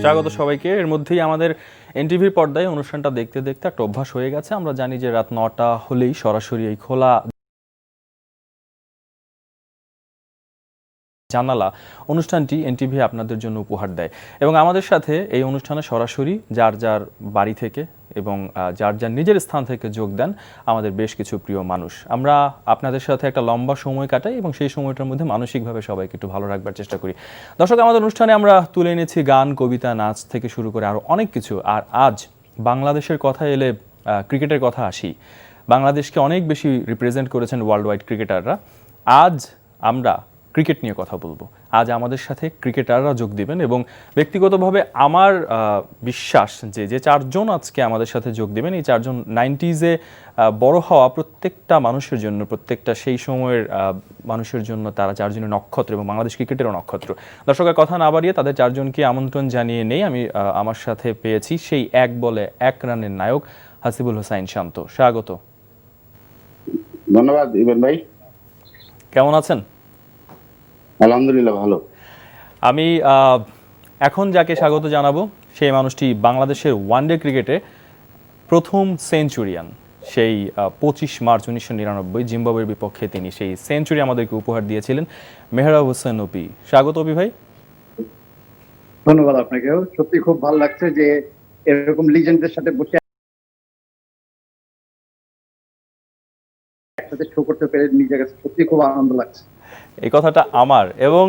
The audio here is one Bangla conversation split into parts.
স্বাগত সবাইকে। এর মধ্যেই আমাদের এনটিভির পর্দায় অনুষ্ঠানটা দেখতে দেখতে একটা অভ্যাস হয়ে গেছে। আমরা জানি যে রাত 9টা হলেই সরাসরি এই খোলা জানালা অনুষ্ঠানটি এনটিভি আপনাদের জন্য উপহার দেয় এবং আমাদের সাথে এই অনুষ্ঠানে সরাসরি যার যার বাড়ি থেকে এবং যার যার নিজের স্থান থেকে যোগ দেন আমাদের বেশ কিছু প্রিয় মানুষ। আমরা আপনাদের সাথে একটা লম্বা সময় কাটাই এবং সেই সময়টার মধ্যে মানসিকভাবে সবাইকে একটু ভালো রাখবার চেষ্টা করি। দর্শক, আমাদের অনুষ্ঠানে আমরা তুলে এনেছি গান, কবিতা, নাচ থেকে শুরু করে আরও অনেক কিছু। আর আজ বাংলাদেশের কথা এলে ক্রিকেটের কথা আসি। বাংলাদেশকে অনেক বেশি রিপ্রেজেন্ট করেছেন ওয়ার্ল্ড ওয়াইড ক্রিকেটাররা। আজ আমরা ক্রিকেট নিয়ে কথা বলবো। আজ আমাদের সাথে ক্রিকেটাররা যোগ দিবেন এবং ব্যক্তিগতভাবে আমার বিশ্বাস যে চারজন আজকে আমাদের সাথে যোগ দিবেন, এই চারজন 90s-এ বড় হওয়া প্রত্যেকটা মানুষের জন্য, প্রত্যেকটা সেই সময়ের মানুষের জন্য তারা চারজনের নক্ষত্র এবং বাংলাদেশ ক্রিকেটেরও নক্ষত্র। দর্শকের কথা না বাড়িয়ে তাদের চারজনকে আমন্ত্রণ জানিয়ে নেই। আমি আমার সাথে পেয়েছি সেই 1 বলে 1 রানের নায়ক হাসিবুল হোসাইন শান্ত। স্বাগত। ধন্যবাদ ইবেন ভাই। কেমন আছেন? আলহামদুলিল্লাহ ভালো। আমি এখন যাকে স্বাগত জানাবো সেই মানুষটি বাংলাদেশের ওয়ানডে ক্রিকেটে প্রথম সেঞ্চুরিয়ান। সেই 25 মার্চ 1999 জিম্বাবুয়ের বিপক্ষে তিনি সেই সেঞ্চুরি আমাদেরকে উপহার দিয়েছিলেন। মেহরাব হোসেন অপি। স্বাগত অপি ভাই। ধন্যবাদ আপনাকেও। সত্যি খুব ভালো লাগছে যে এরকম লিজেন্ডদের সাথে বসে একসাথে শো করতে পেরে নিজের কাছে সত্যি খুব আনন্দ লাগছে। এই কথাটা আমার। এবং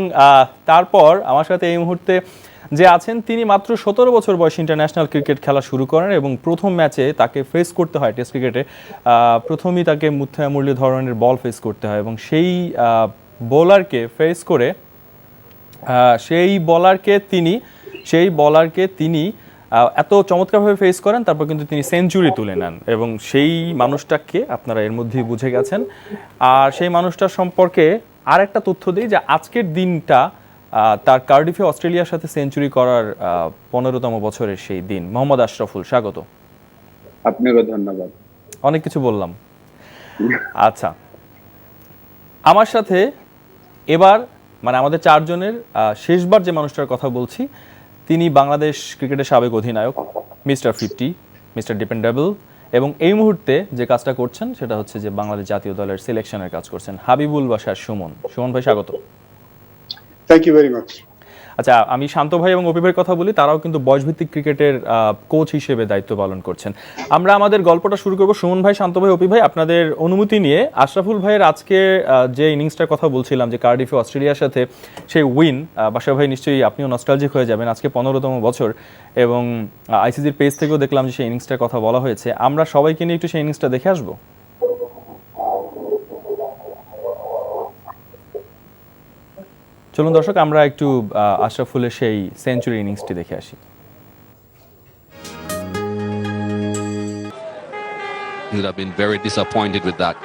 তারপর আমার সাথে এই মুহূর্তে যে আছেন তিনি মাত্র 17 বছর বয়সে ইন্টারন্যাশনাল ক্রিকেট খেলা শুরু করেন এবং প্রথম ম্যাচে তাকে ফেস করতে হয় টেস্ট ক্রিকেটে। প্রথমেই তাকে মুথায়া মুরলী ধরনের বল ফেস করতে হয় এবং সেই বোলারকে ফেস করে সেই বলারকে তিনি এত চমৎকারভাবে ফেস করেন, তারপর কিন্তু তিনি সেঞ্চুরি তুলে নেন এবং সেই মানুষটাকে আপনারা এর মধ্যেই বুঝে গেছেন। আর সেই মানুষটার সম্পর্কে আর একটা তথ্য দিই যে আজকের দিনটা তার কার্ডিফে অস্ট্রেলিয়ার সাথে সেঞ্চুরি করার 15তম বছরের সেই দিন। মোহাম্মদ আশরাফুল, স্বাগত। আপনাকে ধন্যবাদ। অনেক কিছু বললাম। আচ্ছা, আমার সাথে এবার আমাদের চারজনের শেষবার যে মানুষটার কথা বলছি তিনি বাংলাদেশ ক্রিকেটের সাবেক অধিনায়ক, মিস্টার 50, মিস্টার ডিপেন্ডেবল, এবং এই মুহূর্তে যে কাজটা করছেন সেটা হচ্ছে যে বাংলাদেশ জাতীয় দলের সিলেকশনের কাজ করছেন, হাবিবুল বাশার সুমন। সুমন ভাই, স্বাগত। Thank you very much. আচ্ছা, আমি শান্ত ভাই এবং অপি ভাইয়ের কথা বলি। তারাও কিন্তু বয়সভিত্তিক ক্রিকেটের কোচ হিসেবে দায়িত্ব পালন করছেন। আমরা আমাদের গল্পটা শুরু করব সুমন ভাই, শান্ত ভাই, অপি ভাই আপনাদের অনুমতি নিয়ে। আশরাফুল ভাইয়ের আজকে যে ইনিংসটার কথা বলছিলাম যে কার্ডিফে অস্ট্রেলিয়ার সাথে সেই উইন, বাশা ভাই নিশ্চয়ই আপনিও নস্টালজিক হয়ে যাবেন। আজকে 15তম বছর এবং আইসিসির পেজ থেকেও দেখলাম যে সেই ইনিংসটার কথা বলা হয়েছে। আমরা সবাইকে নিয়ে একটু সেই ইনিংসটা দেখে আসবো। চলুন দর্শক, আমরা একটু আশরাফুলের সেই সেঞ্চুরি ইনিংসটি দেখে আসি। He would have been very disappointed with that.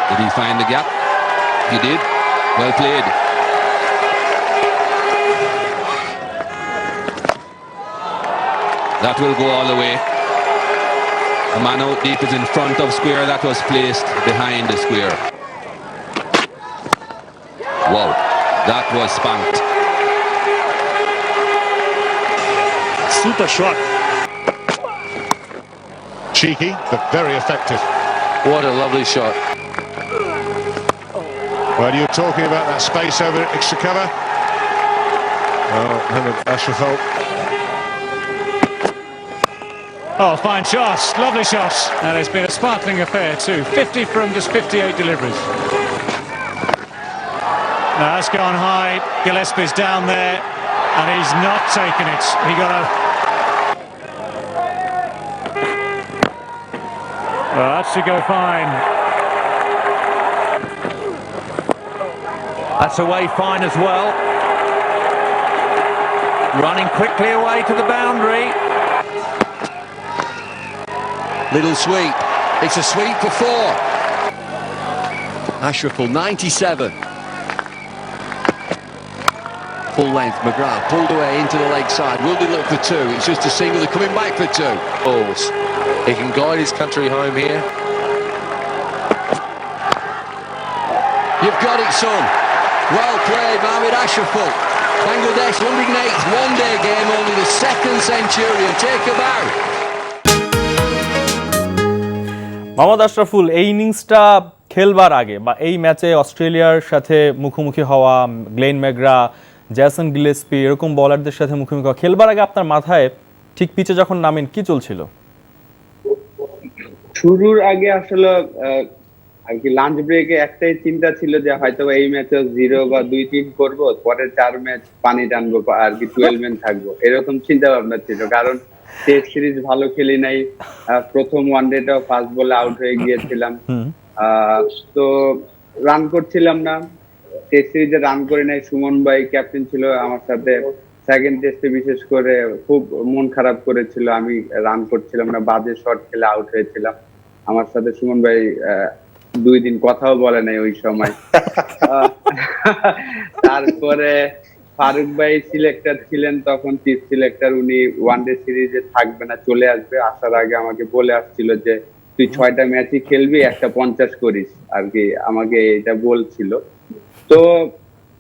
Did he find the gap? He did. Well played. That will go all the way. A man out deep is in front of square. That was placed behind the square. Wow, that was spanked. Super shot. Cheeky, but very effective. What a lovely shot. Well, you're talking about that space over at extra cover. Oh, Mohamed Ashraful. Oh, fine shots, lovely shots. And it's been a sparkling affair too. 50 from just 58 deliveries. Now that's gone high. Gillespie's down there, and he's not taken it. He got a. Well, that should go fine. That's away fine as well. Running quickly away to the boundary. Little sweep. It's a sweep for 4. Ashraful, 97. Full length, McGrath pulled away into the leg side. Will they look for 2? It's just a single. They're coming back for 2. Balls. He can guide his country home here. You've got it, son. Well played, Mohamed Ashraful. Bangladesh 108th one-day game, only the second century of Jacob Out. Mohammad Ashraful এই ইনিংসটা খেলবার আগে বা এই ম্যাচে অস্ট্রেলিয়ার সাথে মুখোমুখি হওয়া গ্লেন ম্যাকগ্রা, জ্যাসন গিলেস্পি এরকম বোলারদের সাথে মুখোমুখি হওয়া, খেলবার আগে আপনার মাথায় ঠিক পিচে যখন নামেন কি চলছিল? শুরুর আগে আসলে আর কি লাঞ্চ ব্রেকে একটাই চিন্তা ছিল যে হয়তো এই ম্যাচে 0 বা 2-3 করব, পরের 4 ম্যাচ পানি টানবো আর কি 12 ম্যান থাকবো, এরকম চিন্তা ভাবনা ছিল। কারণ টেস্ট সিরিজ ভালো খেলি নাই, প্রথম ওয়ানডেটাও ফার্স্ট বলে আউট হয়ে গিয়েছিলাম, তো রান করছিলাম না, টেস্ট সিরিজে রান করে নাই। সুমন ভাই ক্যাপ্টেন ছিল আমার সাথে, সেকেন্ড টেস্টে বিশেষ করে খুব মন খারাপ করেছিল, আমি রান করছিলাম না, বাজে শট খেলে আউট হয়েছিলাম। আমার সাথে সুমন ভাই 2 দিন কথাও বলে নাই ওই সময়। তারপরে ফারুক ভাই সিলেক্টর ছিলেন তখন, চিফ সিলেক্টর, উনি ওয়ানডে সিরিজে থাকবে না, চলে আসবে। আসার আগে আমাকে বলে আসছিল যে তুই 6টা ম্যাচই খেলবি, একটা 50 করিস আর কি, আমাকে এটা বলছিল।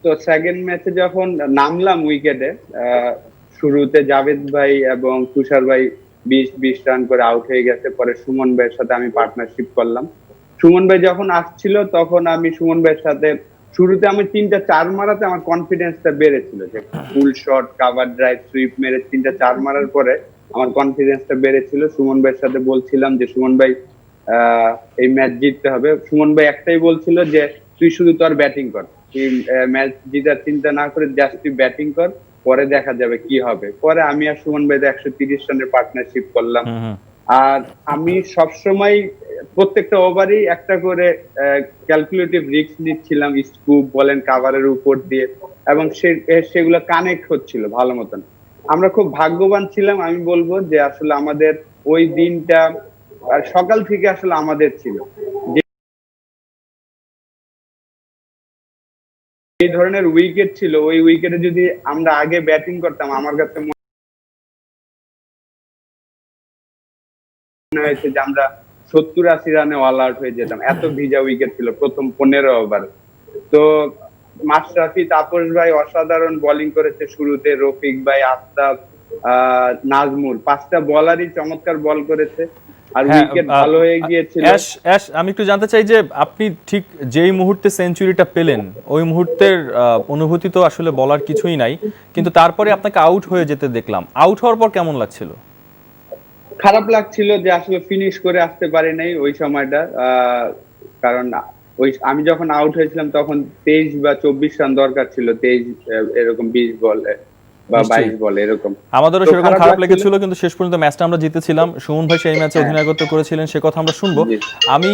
তো সেকেন্ড ম্যাচে যখন নামলাম উইকেটে, শুরুতে জাভেদ ভাই এবং তুষার ভাই 20 রান করে আউট হয়ে গেছে। পরে সুমন ভাইয়ের সাথে আমি পার্টনারশিপ করলাম। সুমন ভাই যখন আসছিল তখন আমি সুমন ভাইয়ের সাথে শুরুতে আমি 3টা 4 মারাতে আমার কনফিডেন্সটা বেড়েছিল, যে ফুল শট, কাভার ড্রাইভ, সুইপ মেরে 3টা 4 মারার পরে আমার কনফিডেন্সটা বেড়েছিল। সুমন ভাইয়ের সাথে বলছিলাম যে সুমন ভাই এই ম্যাচ জিততে হবে। সুমন ভাই একটাই বলছিল যে তুই শুধু তোর ব্যাটিং কর, তুই ম্যাচ জিতার চিন্তা না করে জাস্ট তুই ব্যাটিং কর, পরে দেখা যাবে কি হবে। পরে আমি আর সুমন ভাই 130 রানের পার্টনারশিপ করলাম। আর আমি সবসময় প্রত্যেকটা ওভারই একটা করে ক্যালকুলেটিভ রিস্ক নিচ্ছিলাম, স্কুপ বলেন কাভারের উপর দিয়ে, এবং সেগুলো কানেক্ট হচ্ছিল ভালো মতন। আমরা খুব ভাগ্যবান ছিলাম, আমি বলবো যে আসলে আমাদের ওই দিনটা সকাল থেকে আসলে আমাদের ছিল। এই ধরনের উইকেট ছিল, ওই উইকেটে যদি আমরা আগে ব্যাটিং করতাম, আমার কাছে মনে হয়েছে যে আমরা 70-80 রানে অল আউট হয়ে যেতাম, এত ভিজা উইকেট ছিল প্রথম 15 ওভার। তো মাশরাফি, তাপস ভাই অসাধারণ বোলিং করেছে শুরুতে, রফিক ভাই, আফতাব, নাজমুল, 5টা বলারই চমৎকার বল করেছে, আর উইকেট ভালো হয়ে গিয়েছিল। আমি একটু জানতে চাই যে আপনি ঠিক যেই মুহূর্তে সেঞ্চুরিটা পেলেন ওই মুহূর্তের অনুভূতি তো আসলে বলার কিছুই নাই, কিন্তু তারপরে আপনাকে আউট হয়ে যেতে দেখলাম, আউট হওয়ার পর কেমন লাগছিল? খারাপ লাগছিল যে আসলে ফিনিশ করে আসতে পারি নাই ওই সময়টা, কারণ আমি যখন আউট হয়েছিলাম তখন 23 বা 24 রান দরকার ছিল, 23 এরকম 20 বলে বা 22 বলে এরকম। আমাদেরও সেরকম খারাপ লেগেছিল, কিন্তু শেষ পর্যন্ত ম্যাচটা আমরা জিতেছিলাম। সুমন ভাই সেই ম্যাচে অধিনায়কত্ব করেছিলেন, সে কথা আমরা শুনবো। আমি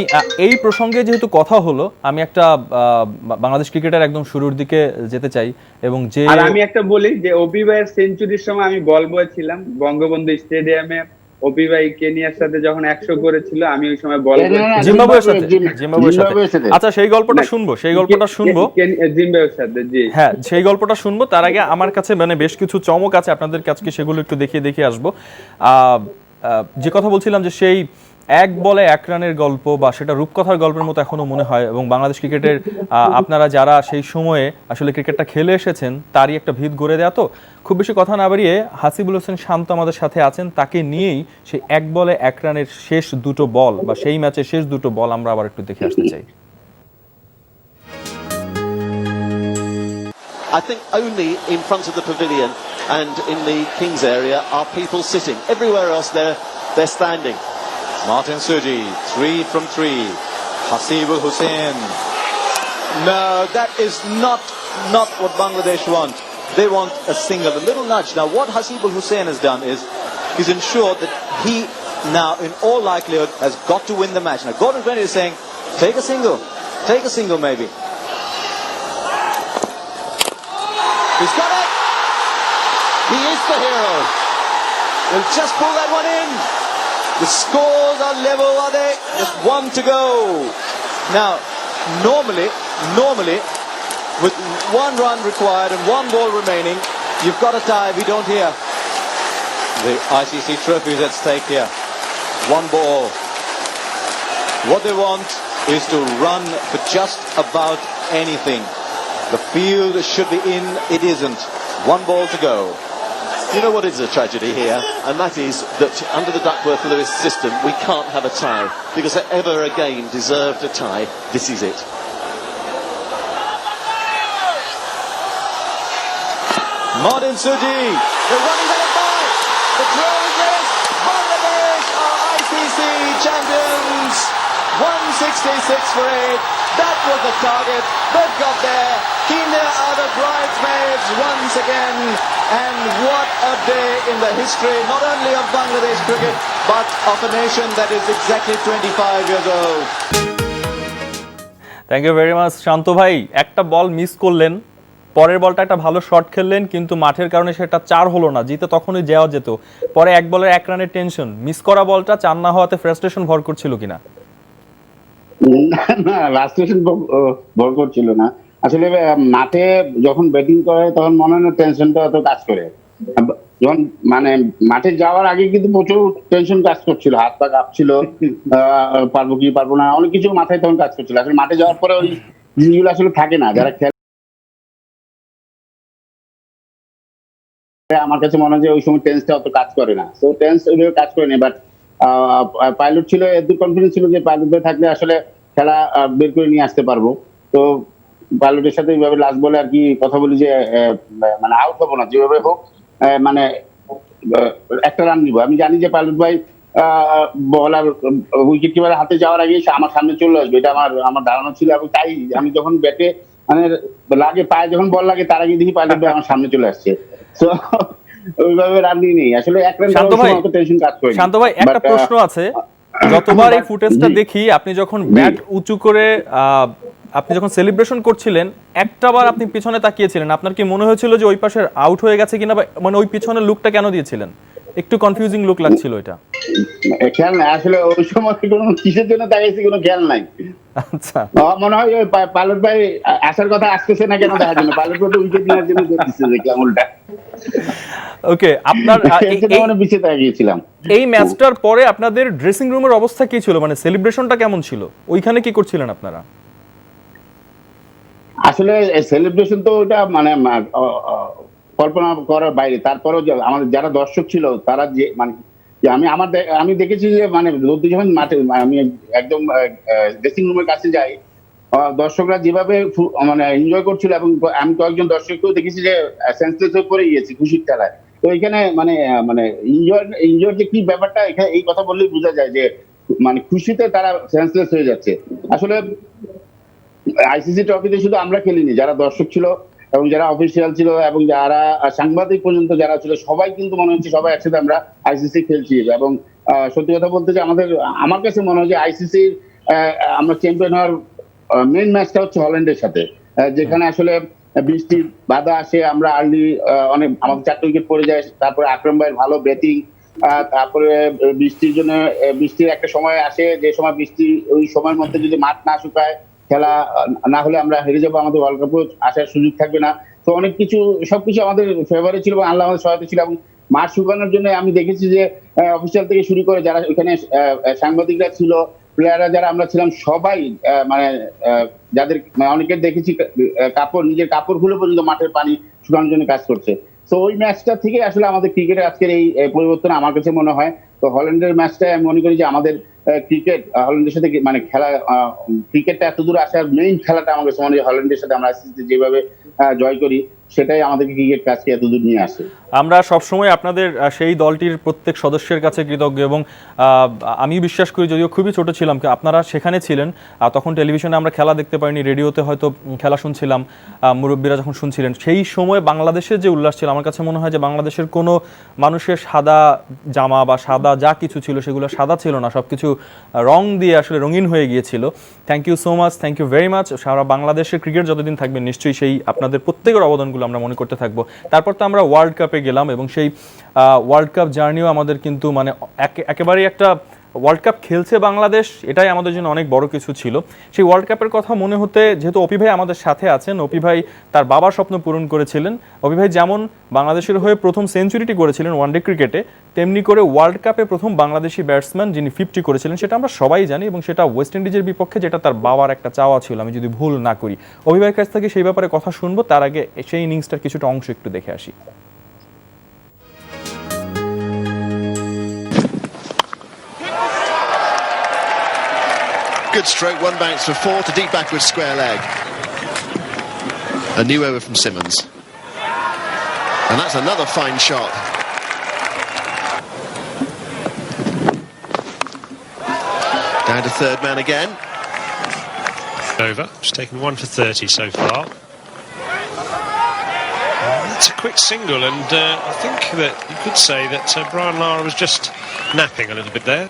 এই প্রসঙ্গে যেহেতু কথা হলো, আমি একটা বাংলাদেশ ক্রিকেটার একদম শুরুর দিকে যেতে চাই, এবং যে আমি একটা বলি যে অপি ভাইয়ের সেঞ্চুরির সময় আমি বল বয় ছিলাম বঙ্গবন্ধু স্টেডিয়ামে। অপি ভাই কেনিয়ার সাথে যখন 100 করেছিল, আমি ওই সময় বল জিম্বাবুয়ের সাথে। আচ্ছা, সেই গল্পটা শুনবো জিম্বাবুয়ের সাথে, জি হ্যাঁ, সেই গল্পটা শুনবো। তার আগে আমার কাছে মানে বেশ কিছু চমক আছে আপনাদের কাছে, সেগুলো একটু দেখিয়ে আসবো। যে কথা বলছিলাম যে সেই 1 বলে 1 রানের গল্প, বা সেটা রূপকথার গল্পের মতো এখনো মনে হয়, এবং বাংলাদেশ ক্রিকেটের আপনারা যারা সেই সময়ে আসলে ক্রিকেটটা খেলে এসেছেন তারই একটা ভিত গড়ে দেয়া। তো খুব বেশি কথা না বাড়িয়ে হাসিবুল হোসেন শান্ত আমাদের সাথে আছেন, তাকে নিয়েই সেই 1 বলে 1 রানের শেষ 2টো বল বা সেই ম্যাচের শেষ 2টো বল আমরা আবার একটু দেখে আসতে চাই। I think only in front of the pavilion and in the King's area are people sitting. Everywhere else they're standing. Martin Suji, 3 from 3. Hasibul Hussain. No, that is not what Bangladesh want. They want a single, a little nudge. Now what Hasibul Hussain has done is he's ensured that he now in all likelihood has got to win the match. Now Gordon Grennan is saying take a single maybe. He's got it. He is the hero. He'll just pull that one in. The scores are level, are they? Just 1 to go. Now, normally, with 1 run required and 1 ball remaining, you've got a tie if you don't hear. The ICC trophy is at stake here. 1 ball. What they want is to run for just about anything. The field should be in, it isn't. 1 ball to go. You know what is a tragedy here, and that is that under the Duckworth-Lewis system we can't have a tie, because ever again deserved a tie. This is it. Martin Suji, the running back by, the throw is missed. Bangladesh are ICC champions. 166 for 8. That was the target. They've got there. Kenya are the bridesmaids once again. And what a day in the history, not only of Bangladesh cricket, but of a nation that is exactly 25 years old. Thank you very much Shanto ভাই। একটা বল মিস করলেন, পরের বলটা একটা ভালো শট খেললেন, কিন্তু মাঠের কারণে সেটা 4 হলো না, জিতে তখনই যাওয়া যেত। পরে এক বলের 1 রানের টেনশন, মিস করা বলটা 4 না হওয়াতে ফ্রাস্ট্রেশন ভর করছিল কিনা? না, ফ্রাস্ট্রেশন ভর করছিল না। আসলে মাঠে যখন ব্যাটিং করে তখন মনে হয় টেনশনটা অত কাজ করে, যখন মানে মাঠে যাওয়ার আগে কিন্তু প্রচুর টেনশন কাজ করছিল, হাত পা কাঁপছিল, পারবো কি পারবো না, অনেক কিছু মাথায় তখন কাজ করছিল। আসলে মাঠে যাওয়ার পরে ওই জিনিসগুলো আসলে থাকে না, যারা খেলে আমার কাছে মনে হয় যে ওই সময় টেন্সটা অত কাজ করে না, তো টেন্স ওইভাবে কাজ করে না। বাট পাইলট ছিল, এত কনফিডেন্স ছিল যে পাইলট থাকলে আসলে খেলা বের করে নিয়ে আসতে পারবো। তো পাইলটের সাথে এইভাবে লাস্ট বলে আর কি কথা বলি যে মানে আউট হবো না, যেভাবে হোক মানে একটা রান নিবো। আমি জানি যে পাইলট ভাই বলার উইকেট কিপারের হাতে যাওয়ার আগে আমার সামনে চলে আসবে, এটা আমার ধারণা ছিল। এবং তাই আমি যখন ব্যাটে মানে লাগে, পায়ে যখন বল লাগে, তার আগে দেখি পাইলট ভাই আমার সামনে চলে আসছে। তো ওইভাবে রান দিয়ে নেই আসলে, এক রান টেনশন কাজ করে। শান্ত ভাই, একটা প্রশ্ন আছে, যতবার এই ফুটেজটা দেখি আপনি যখন ব্যাট উঁচু করে আপনি যখন সেলিব্রেশন করছিলেন, একটাবার আপনি পিছনে তাকিয়েছিলেন, আপনার কি মনে হয়েছিল যে ওই পাশের আউট হয়ে গেছে কিনা, মানে ওই পিছনের লুকটা কেন দিয়েছিলেন? একটু কনফিউজিং লুক লাগছিল এটা। খেয়াল নাই আসলে ওই সময় কোনো কিসের জন্য তাকাইছি কোনো খেয়াল নাই। আচ্ছা, মনে হয় ওই পাইলট ভাই আসার কথা আসতেছে না কেন দেখার জন্য, পাইলট ভাই উইকেট নেওয়ার জন্য দেখতেছে, দেখলাম উল্টা। ওকে, আপনার পিছিয়ে তাকিয়েছিলাম। এই ম্যাচটার পরে আপনাদের ড্রেসিং রুমের অবস্থা কি ছিল, মানে সেলিব্রেশনটা কেমন ছিল, ওইখানে কি করছিলেন আপনারা? আসলে সেলিব্রেশন তো ওটা মানে কল্পনা করার বাইরে। তারপরেও আমাদের যারা দর্শক ছিল তারা যে মানে আমি দেখেছি যে মানে যখন মাঠে আমি একদম ড্রেসিং রুমের কাছে যাই, দর্শকরা যেভাবে মানে এনজয় করছিল, এবং আমি কয়েকজন দর্শককেও দেখেছি যে সেন্সলেস হয়ে পড়ে গিয়েছে খুশির খেলায়। তো এখানে মানে এনজয় যে কি ব্যাপারটা, এখানে এই কথা বললেই বোঝা যায় যে মানে খুশিতে তারা সেন্সলেস হয়ে যাচ্ছে। আসলে আইসিসি ট্রফিতে শুধু আমরা খেলিনি, যারা দর্শক ছিল এবং যারা অফিসিয়াল ছিল এবং যারা সাংবাদিক পর্যন্ত যারা ছিল, সবাই কিন্তু মনে হচ্ছে সবাই একসাথে আমরা আইসিসি খেলছি। এবং সত্যি কথা বলতে যে আমার কাছে মনে হয় যে আইসিসির আমরা চ্যাম্পিয়ন হওয়ার মেইন ম্যাচটা হচ্ছে হল্যান্ডের সাথে, যেখানে আসলে বৃষ্টির বাধা আসে, আমরা আর্লি অনেক আমাদের 4 উইকেট পড়ে যায়, তারপরে আকরাম ভাইয়ের ভালো ব্যাটিং, তারপরে বৃষ্টির একটা সময় আসে যে সময় বৃষ্টি, ওই সময়ের মধ্যে যদি মাঠ না শুকায়, খেলা না হলে আমরা হেরে যাবো, আমাদের ওয়ার্ল্ড কাপে আসার সুযোগ থাকবে না। তো অনেক কিছু সবকিছু আমাদের ফেভারে ছিল এবং আল্লাহ আমাদের সহায়তা ছিল। এবং মাঠ শুকানোর জন্য আমি দেখেছি যে অফিসিয়াল থেকে শুরু করে যারা ওখানে সাংবাদিকরা ছিল, প্লেয়াররা যারা আমরা ছিলাম, সবাই মানে যাদের অনেকের দেখেছি নিজের কাপড় খুলে পর্যন্ত মাঠের পানি শুকানোর জন্য কাজ করছে। তো ওই ম্যাচটা থেকে আসলে আমাদের ক্রিকেটের আজকের এই পরিবর্তন আমার কাছে মনে হয়। তো হল্যান্ডের ম্যাচটা আমি মনে করি যে আমাদের ক্রিকেট হল্যান্ডের সাথে মানে খেলা, ক্রিকেটটা এত দূর আসার মেইন খেলাটা আমার কাছে মনে হয় হল্যান্ডের সাথে আমরা যেভাবে জয় করি, সেটাই আমাদেরকে ক্রিকেট কাজকে এত দূর নিয়ে আসে। আমরা সবসময় আপনাদের সেই দলটির প্রত্যেক সদস্যের কাছে কৃতজ্ঞ, এবং আমি বিশ্বাস করি, যদিও খুবই ছোট ছিলাম, আপনারা সেখানে ছিলেন, তখন টেলিভিশনে আমরা খেলা দেখতে পাইনি, রেডিওতে হয়তো খেলা শুনছিলাম, মুরব্বীরা যখন শুনছিলেন, সেই সময় বাংলাদেশের যে উল্লাস ছিল, আমার কাছে মনে হয় যে বাংলাদেশের কোনো মানুষের সাদা জামা বা সাদা যা কিছু ছিল সেগুলো সাদা ছিল না, সব কিছু রং দিয়ে আসলে রঙিন হয়ে গিয়েছিল। Thank you so much, thank you very much. সারা বাংলাদেশের ক্রিকেট যতদিন থাকবে নিশ্চয়ই সেই আপনাদের প্রত্যেকের অবদানগুলো আমরা মনে করতে থাকবো। তারপর তো আমরা ওয়ার্ল্ড কাপে গেলাম, এবং সেই ওয়ার্ল্ড কাপ জার্নিও আমাদের কিন্তু মানে একেবারেই একটা ওয়ার্ল্ড কাপ খেলছে বাংলাদেশ, এটাই আমাদের জন্য অনেক বড় কিছু ছিল। সেই ওয়ার্ল্ড কাপের কথা মনে হতে, যেহেতু অপি ভাই আমাদের সাথে আছেন, অপি ভাই তার বাবার স্বপ্ন পূরণ করেছিলেন। অপি ভাই যেমন বাংলাদেশের হয়ে প্রথম সেঞ্চুরিটি করেছিলেন ওয়ানডে ক্রিকেটে, তেমনি করে ওয়ার্ল্ড কাপে প্রথম বাংলাদেশি ব্যাটসম্যান যিনি 50 করেছিলেন, সেটা আমরা সবাই জানি, এবং সেটা ওয়েস্ট ইন্ডিজের বিপক্ষে, যেটা তার বাবার একটা চাওয়া ছিল, আমি যদি ভুল না করি। অপি ভাইয়ের কাছ থেকে সেই ব্যাপারে কথা শুনবো, তার আগে সেই ইনিংসটার কিছুটা অংশ একটু দেখে আসি। Good stroke, one bounce for 4 to deep backward square leg. A new over from Simmons. And that's another fine shot. Down to third man again. Over. It's taken 1 for 30 so far. That's a quick single, and I think that you could say that Brian Lara was just napping a little bit there.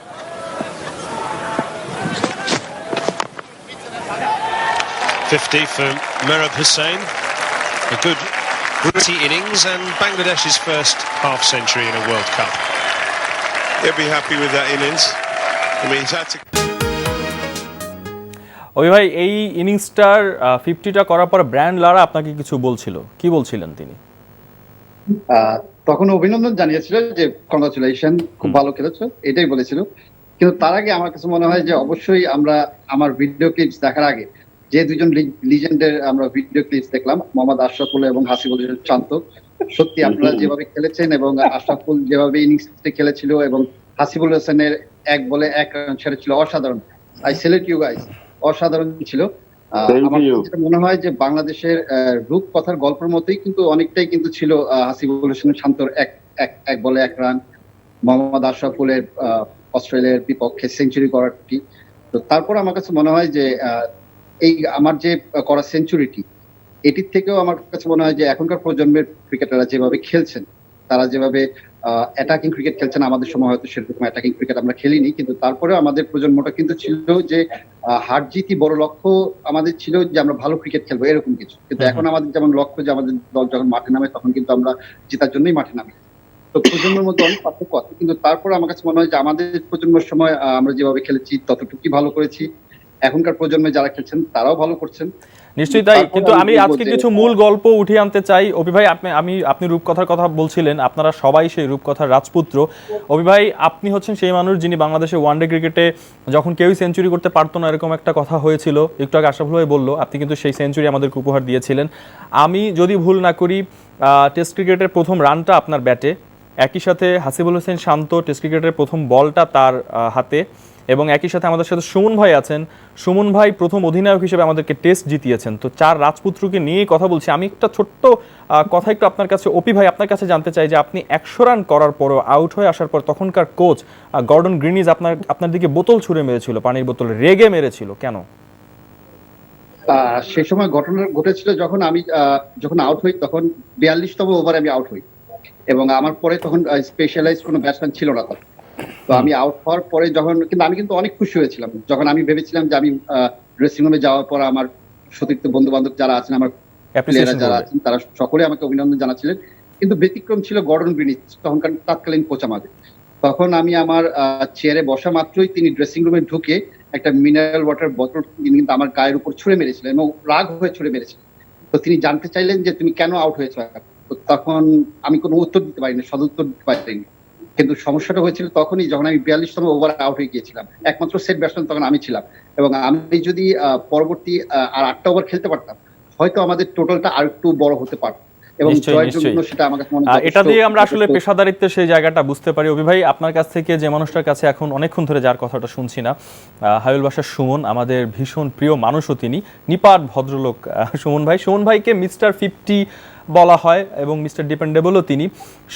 For Merab Hussain, a good gritty innings and Bangladesh's first half century in a World Cup. He'll be happy with that innings. I mean, he's had to... অভি ভাই, এই ইনিংসটার 50টা করার পর ব্রায়ান লারা আপনাকে কিছু বলছিল, কি বলছিলেন তিনি? তখন অভিনন্দন জানিয়েছিল যে কংগ্রাচুলেশন, খুব ভালো খেলেছো, এটাই বলেছিল। কিন্তু তার আগে আমার কাছে মনে হয় যে অবশ্যই আমরা আমার ভিডিও ক্লিপস দেখার আগে যে দুজন লিজেন্ডের আমরা ভিডিও ক্লিপস দেখলাম, মোহাম্মদ আশরাফুল এবং হাসিবুল হাসান শান্ত, সত্যি আপনারা যেভাবে খেলেছেন এবং আশরাফুল যেভাবে ইনিংসটি খেলেছিল এবং হাসিবুল হাসানের 1 বলে 1 রান ছেড়েছিল, অসাধারণ। আই সেলিউট ইউ গাইস, অসাধারণ ছিল। আমার মনে হয় যে বাংলাদেশের রূপকথার গল্পের মতোই কিন্তু অনেকটাই কিন্তু ছিল হাসিবুল হাসান শান্তর 1 বলে 1 রান, মোহাম্মদ আশরাফুলের অস্ট্রেলিয়ার বিপক্ষে সেঞ্চুরি করাটি। তো তারপর আমার কাছে মনে হয় যে এই আমার যে করা সেঞ্চুরিটি, এটির থেকেও আমার কাছে মনে হয় যে এখনকার প্রজন্মের ক্রিকেটাররা যেভাবে খেলছেন, তারা যেভাবে অ্যাটাকিং ক্রিকেট খেলছেন, আমাদের সময় হয়তো সেরকম অ্যাটাকিং ক্রিকেট আমরা খেলিনি, কিন্তু তারপরেও আমাদের প্রজন্মটা কিন্তু ছিল যে হার জিতই বড় লক্ষ্য আমাদের ছিল, যে আমরা ভালো ক্রিকেট খেলবো এরকম কিছু। কিন্তু এখন আমাদের যেমন লক্ষ্য যে আমাদের দল যখন মাঠে নামে তখন কিন্তু আমরা জেতার জন্যই মাঠে নামি। তো প্রজন্মের মধ্যে অনেক পার্থক্য আছে, কিন্তু তারপর আমার কাছে মনে হয় যে আমাদের প্রজন্মের সময় আমরা যেভাবে খেলেছি ততটুকুই ভালো করেছি। এখনকার প্রজন্মে যারা খেলছেন তারাও ভালো করছেন, নিশ্চয়ই তাই। কিন্তু আমি আজকে কিছু মূল গল্প উঠিয়ে আনতে চাই। অভি ভাই, আপনি রূপকথার কথা বলছিলেন, আপনারা সবাই সেই রূপকথার রাজপুত্র। অভি ভাই, আপনি হচ্ছেন সেই মানুষ যিনি বাংলাদেশে ওয়ানডে ক্রিকেটে যখন কেউই সেঞ্চুরি করতে পারতো না, এরকম একটা কথা হয়েছিল, একটু আগে আশরাফুল ভাই বললো, আপনি কিন্তু সেই সেঞ্চুরি আমাদেরকে উপহার দিয়েছিলেন। আমি যদি ভুল না করি, টেস্ট ক্রিকেটের প্রথম রানটা আপনার ব্যাটে, একই সাথে হাসিবুল হোসেন শান্ত টেস্ট ক্রিকেটের প্রথম বলটা তার হাতে, এবং একই সাথে আমাদের সাথে সুমন ভাই আছেন। সুমন ভাই প্রথম অধিনায়ক হিসেবে আমাদেরকে টেস্ট জিতিয়েছেন। তো 4 রাজপুত্রকে নিয়ে কথা বলছি। আমি একটা ছোট্ট কথা একটু আপনার কাছে, অপি ভাই, আপনার কাছে জানতে চাই যে আপনি 100 রান করার পরও, আউট হয়ে আসার পর তখনকার কোচ গর্ডন গ্রিনিজ আপনার দিকে বোতল ছুঁড়ে মেরেছিল, পানির বোতল রেগে মেরেছিল, কেন? সেই সময় ঘটনা ঘটেছিল যখন আউট হই, তখন 42তম ওভারে আমি আউট হই, এবং আমার পরে তখন স্পেশালাইজ কোনো ব্যাটসম্যান ছিল না। তো আমি আউট হওয়ার পরে আমি কিন্তু অনেক খুশি হয়েছিলাম, যখন আমি ভেবেছিলাম যে আমি ড্রেসিং রুমে যাওয়ার পর আমার সতীর্থ বন্ধু বান্ধব যারা আছেন, আমার প্লেয়াররা যারা আছেন, তারা সকলে আমাকে অভিনন্দন জানাচ্ছিলেন। কিন্তু ব্যতিক্রম ছিল গর্ডন গ্রিনিজ, তখনকার তৎকালীন কোচ আমাদের। তখন আমি আমার চেয়ারে বসা মাত্রই তিনি ড্রেসিং রুমে ঢুকে একটা মিনারেল ওয়াটার বোতল কিন্তু আমার গায়ের উপর ছুঁড়ে মেরেছিলেন, এবং রাগ হয়ে ছুঁড়ে মেরেছিলেন। তো তিনি জানতে চাইলেন যে তুমি কেন আউট হয়েছো। তো তখন আমি কোনো উত্তর দিতে পারিনি, সদুত্তর দিতে পারিনি। কিন্তু সমস্যাটা হয়েছিল তখনই যখন আমি 42তম ওভারে আউট হয়ে গিয়েছিলাম। একমাত্র সেট ব্যাটসম্যান তখন আমি ছিলাম, এবং আমি যদি পরবর্তী আর 8টা ওভার খেলতে পারতাম, হয়তো আমাদের টোটালটা আর একটু বড় হতে পারত। এটা দিয়ে আমরা আসলে পেশাদারিত্বের সেই জায়গাটা বুঝতে পারি। অভি ভাই, আপনার কাছ থেকে যে মানুষটার কাছে এখন অনেকক্ষণ ধরে যার কথাটা শুনছি না, হায়ুল বাসার সুমন, আমাদের ভীষণ প্রিয় মানুষও তিনি, নিপাট ভদ্রলোক সুমন ভাইকে মিস্টার 50 বলা হয় এবং মিস্টার ডিপেন্ডেবলও তিনি।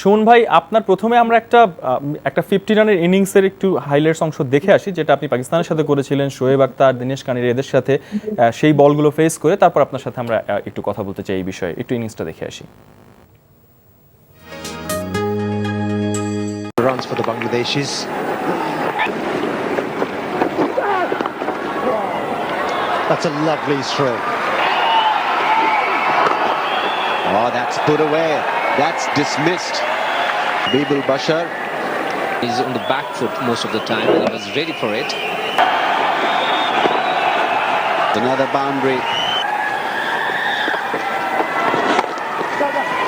সুমন ভাই, আপনার প্রথমে আমরা একটা 50 রানের ইনিংসের একটু হাইলাইটস অংশ দেখে আসি, যেটা আপনি পাকিস্তানের সাথে করেছিলেন, শোয়েব আখতার, দিনেশ কানির এদের সাথে, সেই বলগুলো ফেস করে তারপর আপনার সাথে আমরা একটু কথা বলতে চাই এই বিষয়ে। একটু ইনিংসটা দেখে আসি। Runs for the Bangladeshis. That's a lovely stroke. Oh, that's put away. That's dismissed. Bibul Bashar He's on the back foot most of the time and he was ready for it. Another boundary.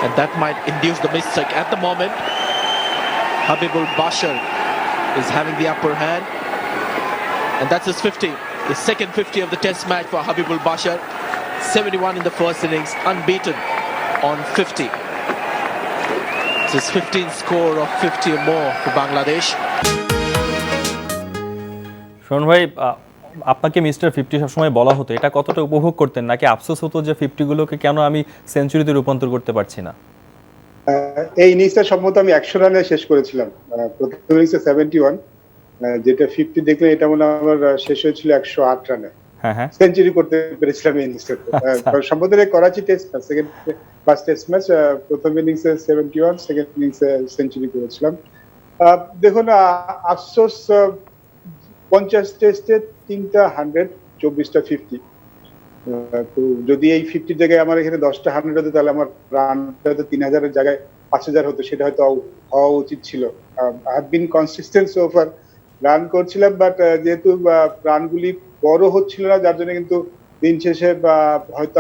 And that might induce the mistake at the moment. Habibul Bashar is having the upper hand. And that's his 50. The second 50 of the test match for Habibul Bashar. 71 in the first innings, unbeaten on 50. It's his 15th score of 50 or more for Bangladesh. শোন ভাই, আপনাকে মিস্টার 50 সবসময় বলা হতো, এটা কতটা উপভোগ করতেন, নাকি আফসোস হতো যে 50 গুলোকে কেন আমি সেঞ্চুরিতে রূপান্তর করতে পারছি না? এই ইনিংসটা সম্ভবত আমি 100 রানে শেষ করেছিলাম, প্রথম ইনিংসে 71, যেটা 50 দেখলে এটা মনে হয় আমার শেষ হয়েছিল 108 রানে। হ্যাঁ, সেঞ্চুরি করতে পেরেছিলাম এই ইনিংসটাতে। সম্ভবত Karachi test match, first test match, প্রথম ইনিংসে 71, সেকেন্ড ইনিংসে সেঞ্চুরি করেছিলাম। দেখুন, আফসোস 50 টেস্টে 3টা 100, 24টা 50। তো যদি এই 50 জায়গায় আমার এখানে 10টা 100 হতো, তাহলে আমার রানটা হয়তো 3000-এর জায়গায় 5000 হতো, সেটা হয়তো হওয়া উচিত ছিল। I have been consistent so far, run করছিলাম, বাট যেহেতু রানগুলি বড় হচ্ছিল না, যার জন্য কিন্তু দিন শেষে হয়তো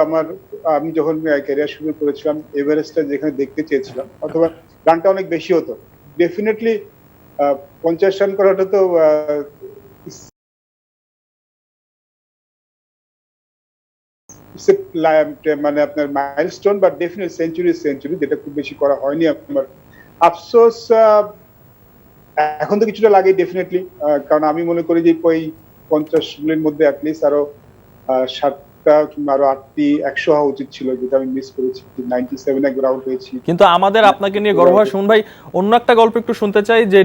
আমি যখন ক্যারিয়ার শুরু করেছিলাম এভারেস্টটা যেখানে দেখতে চেয়েছিলাম, অথবা রানটা অনেক বেশি হতো। ডেফিনেটলি 50 রান করাটা তো মানে আপনার মাইলস্টোন, বাট ডেফিনেটলি সেঞ্চুরি, যেটা খুব বেশি করা হয়নি আমার। আফসোস এখন তো কিছুটা লাগে ডেফিনেটলি, কারণ আমি মনে করি যে ওই 50 মধ্যে অ্যাটলিস্ট আরো 7টা কিংবা আরো 8টি 100 হওয়া উচিত ছিল, যেটা আমি মিস করেছি। 97 একবার আউট হয়েছি। কিন্তু আমাদের আপনাকে নিয়ে গর্ব হয় শুন ভাই। অন্য একটা গল্প একটু শুনতে চাই, যে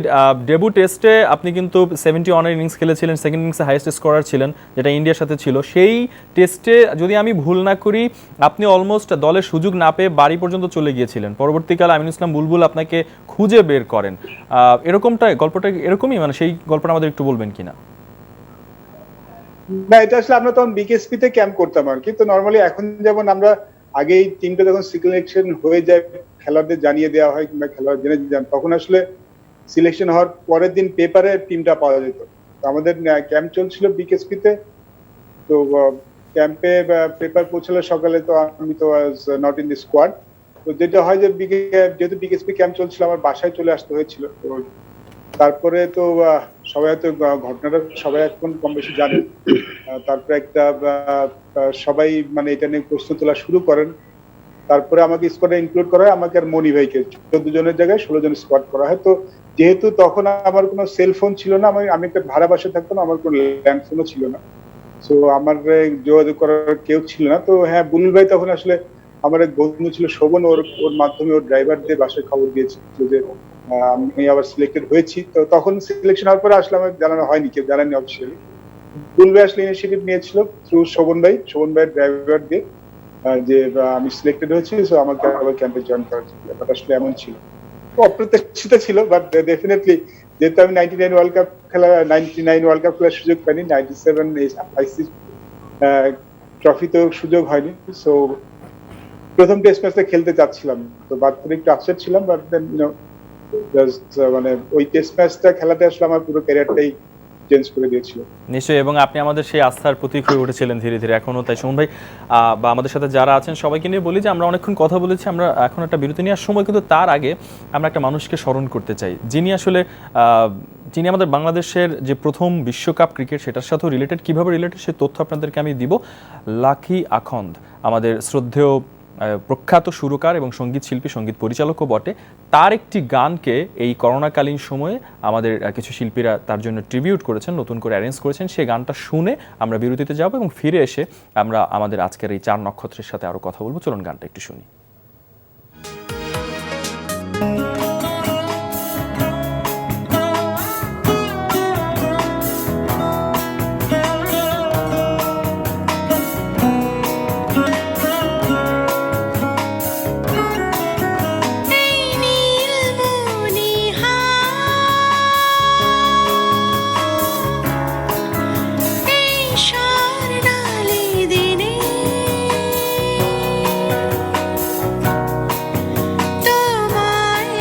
ডেবু টেস্টে আপনি কিন্তু 71 ইনিংস খেলেছিলেন, সেকেন্ড ইনিংসে হাইয়েস্ট স্কোরার ছিলেন, যেটা ইন্ডিয়ার সাথে ছিল। সেই টেস্টে যদি আমি ভুল না করি, আপনি অলমোস্ট দলের সুযোগ না পেয়ে বাড়ি পর্যন্ত চলে গিয়েছিলেন। পরবর্তীকালে আমিনুল ইসলাম বুলবুল আপনাকে খুঁজে বের করেন। গল্পটা এরকমই, মানে সেই গল্পটা আমাদের একটু বলবেন কিনা? না, এটা আসলে আমরা তখন বিকেএসপি তে ক্যাম্প করতাম আর কি। তো নরমালি এখন যেমন আমরা আগেই টিমটা যখন সিলেকশন হয়ে যায়, খেলোয়াড়দের জানিয়ে দেওয়া হয় কিংবা খেলোয়াড় জেনে যান, তখন আসলে সিলেকশন হওয়ার পরের দিন পেপারে টিমটা পাওয়া যেত। তো আমাদের ক্যাম্প চলছিল বিকেএসপি তে, তো ক্যাম্পে পেপার পৌঁছালো সকালে, তো আমি তো নট ইন দি স্কোয়াড। তো যেটা হয় যে যেহেতু বিকেএসপি ক্যাম্প চলছিল, আমার বাসায় চলে আসতে হয়েছিল। তো তারপরে তো সবাই হয়তো ঘটনাটা সবাই এখন কম বেশি জানেন। তারপরে একটা সবাই মানে এটা নিয়ে প্রশ্ন তোলা শুরু করেন। তারপরে আমাকে স্কোয়াডে ইনক্লুড করা হয়, আমাকে আর মনি ভাইকে 14 জনের জায়গায় 16 জন স্কোয়াড করা হয়। তো যেহেতু তখন আমার কোনো সেলফোন ছিল না, আমি একটা ভাড়া বাসায় থাকতাম, আমার কোনো ল্যান্ডফোনও ছিল না, সো আমার যোগাযোগ করার কেউ ছিল না। তো হ্যাঁ, বুলুল ভাই তখন আসলে আমার এক বন্ধু ছিল শোভন, ওর মাধ্যমে ওর ড্রাইভার দিয়ে বাসায় খবর দিয়েছিল যে আমি আবার সিলেক্টেড হয়েছি। তো তখন সিলেকশন হওয়ার পরে আসলে আমাকে জানানো হয়নি, কেউ জানায়নি অফিসিয়ালি। বুলুল ভাই আসলে ইনিশিয়েটিভ নিয়েছিল থ্রু শোভন ভাইয়ের ড্রাইভার দিয়ে, যে আমি সিলেক্টেড হয়েছি, সো আমাকে আবার ক্যাম্পে জয়েন করা ছিল। ব্যাপারটা আসলে এমন ছিল, অপ্রত্যাশিত ছিল, বাট ডেফিনেটলি যেহেতু আমি 99 ওয়ার্ল্ড কাপ খেলার সুযোগ পাইনি, 97 আইসি ট্রফিতেও সুযোগ হয়নি, সো প্রথম টেস্ট ম্যাচটা খেলতে চাচ্ছিলাম। তো বাদ করে একটু আপসেট ছিলাম, বাট দেন মানে ওই টেস্ট ম্যাচটা খেলাতে আসলে আমার পুরো ক্যারিয়ারটাই চেঞ্জ করে দিয়েছিল। নিশ্চয়ই, এবং আপনি আমাদের সেই আস্থার প্রতীক হয়ে উঠেছিলেন ধীরে ধীরে, এখনো তাই। সুমন ভাই বা আমাদের সাথে যারা আছেন সবাইকে নিয়ে বলি যে আমরা অনেকক্ষণ কথা বলেছি, আমরা এখন একটা বিরতি নেওয়ার সময়, কিন্তু তার আগে আমরা একটা মানুষকে স্মরণ করতে চাই, যিনি আমাদের বাংলাদেশের যে প্রথম বিশ্বকাপ ক্রিকেট, সেটার সাথেও রিলেটেড। কিভাবে রিলেটেড সে তথ্য আপনাদেরকে আমি দিব। লাকি আখন্দ আমাদের শ্রদ্ধেয় প্রখ্যাত সুরকার এবং সঙ্গীত শিল্পী, সঙ্গীত পরিচালকও বটে। তার একটি গানকে এই করোনাকালীন সময়ে আমাদের কিছু শিল্পীরা তার জন্য ট্রিবিউট করেছেন, নতুন করে অ্যারেঞ্জ করেছেন। সেই গানটা শুনে আমরা বিরতিতে যাব এবং ফিরে এসে আমরা আমাদের আজকের এই 4 নক্ষত্রের সাথে আরও কথা বলবো। চলুন গানটা একটু শুনি। তোমায়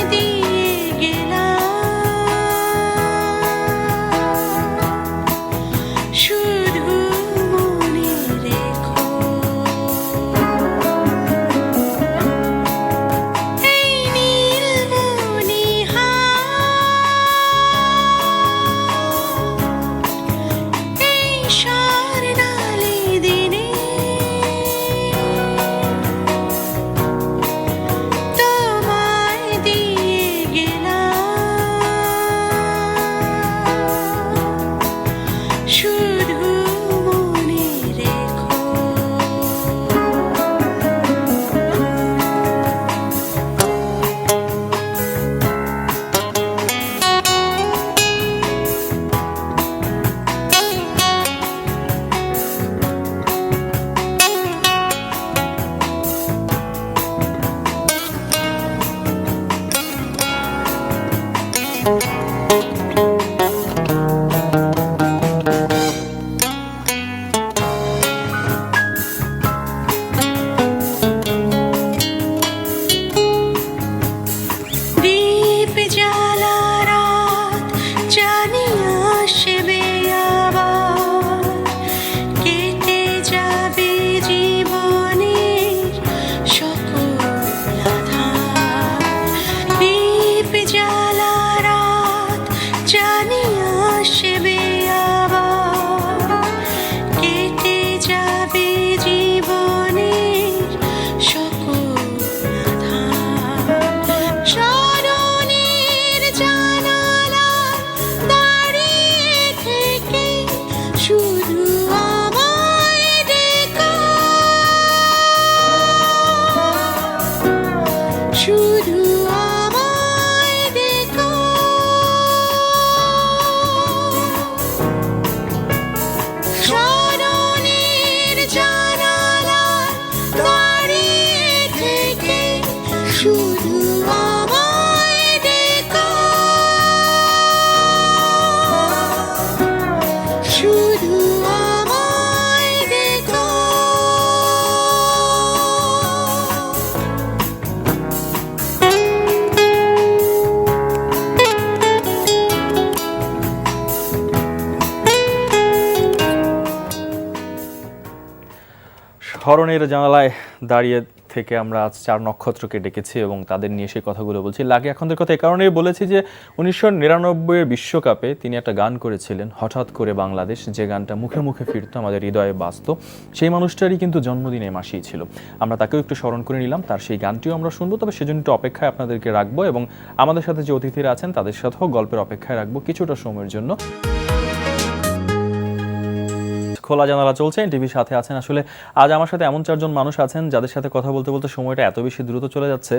ধরনের জানালায় দাঁড়িয়ে থেকে আমরা আজ 4 নক্ষত্রকে ডেকেছি এবং তাদের নিয়ে সেই কথাগুলো বলছি। লাগে এখনদের কথা এই কারণেই বলেছি যে 1999 বিশ্বকাপে তিনি একটা গান করেছিলেন, হঠাৎ করে বাংলাদেশ, যে গানটা মুখে মুখে ফিরতো, আমাদের হৃদয়ে বাজতো। সেই মানুষটারই কিন্তু জন্মদিনে মাসেই ছিল। আমরা তাকেও একটু স্মরণ করে নিলাম, তার সেই গানটিও আমরা শুনবো, তবে সেজন্য একটু অপেক্ষায় আপনাদেরকে রাখবো এবং আমাদের সাথে যে অতিথিরা আছেন তাদের সাথেও গল্পের অপেক্ষায় রাখবো কিছুটা সময়ের জন্য। খোলা জানালা চলছে, টিভির সাথে আছেন। আসলে আজ আমার সাথে এমন 4 জন মানুষ আছেন যাদের সাথে কথা বলতে বলতে সময়টা এত বেশি দ্রুত চলে যাচ্ছে,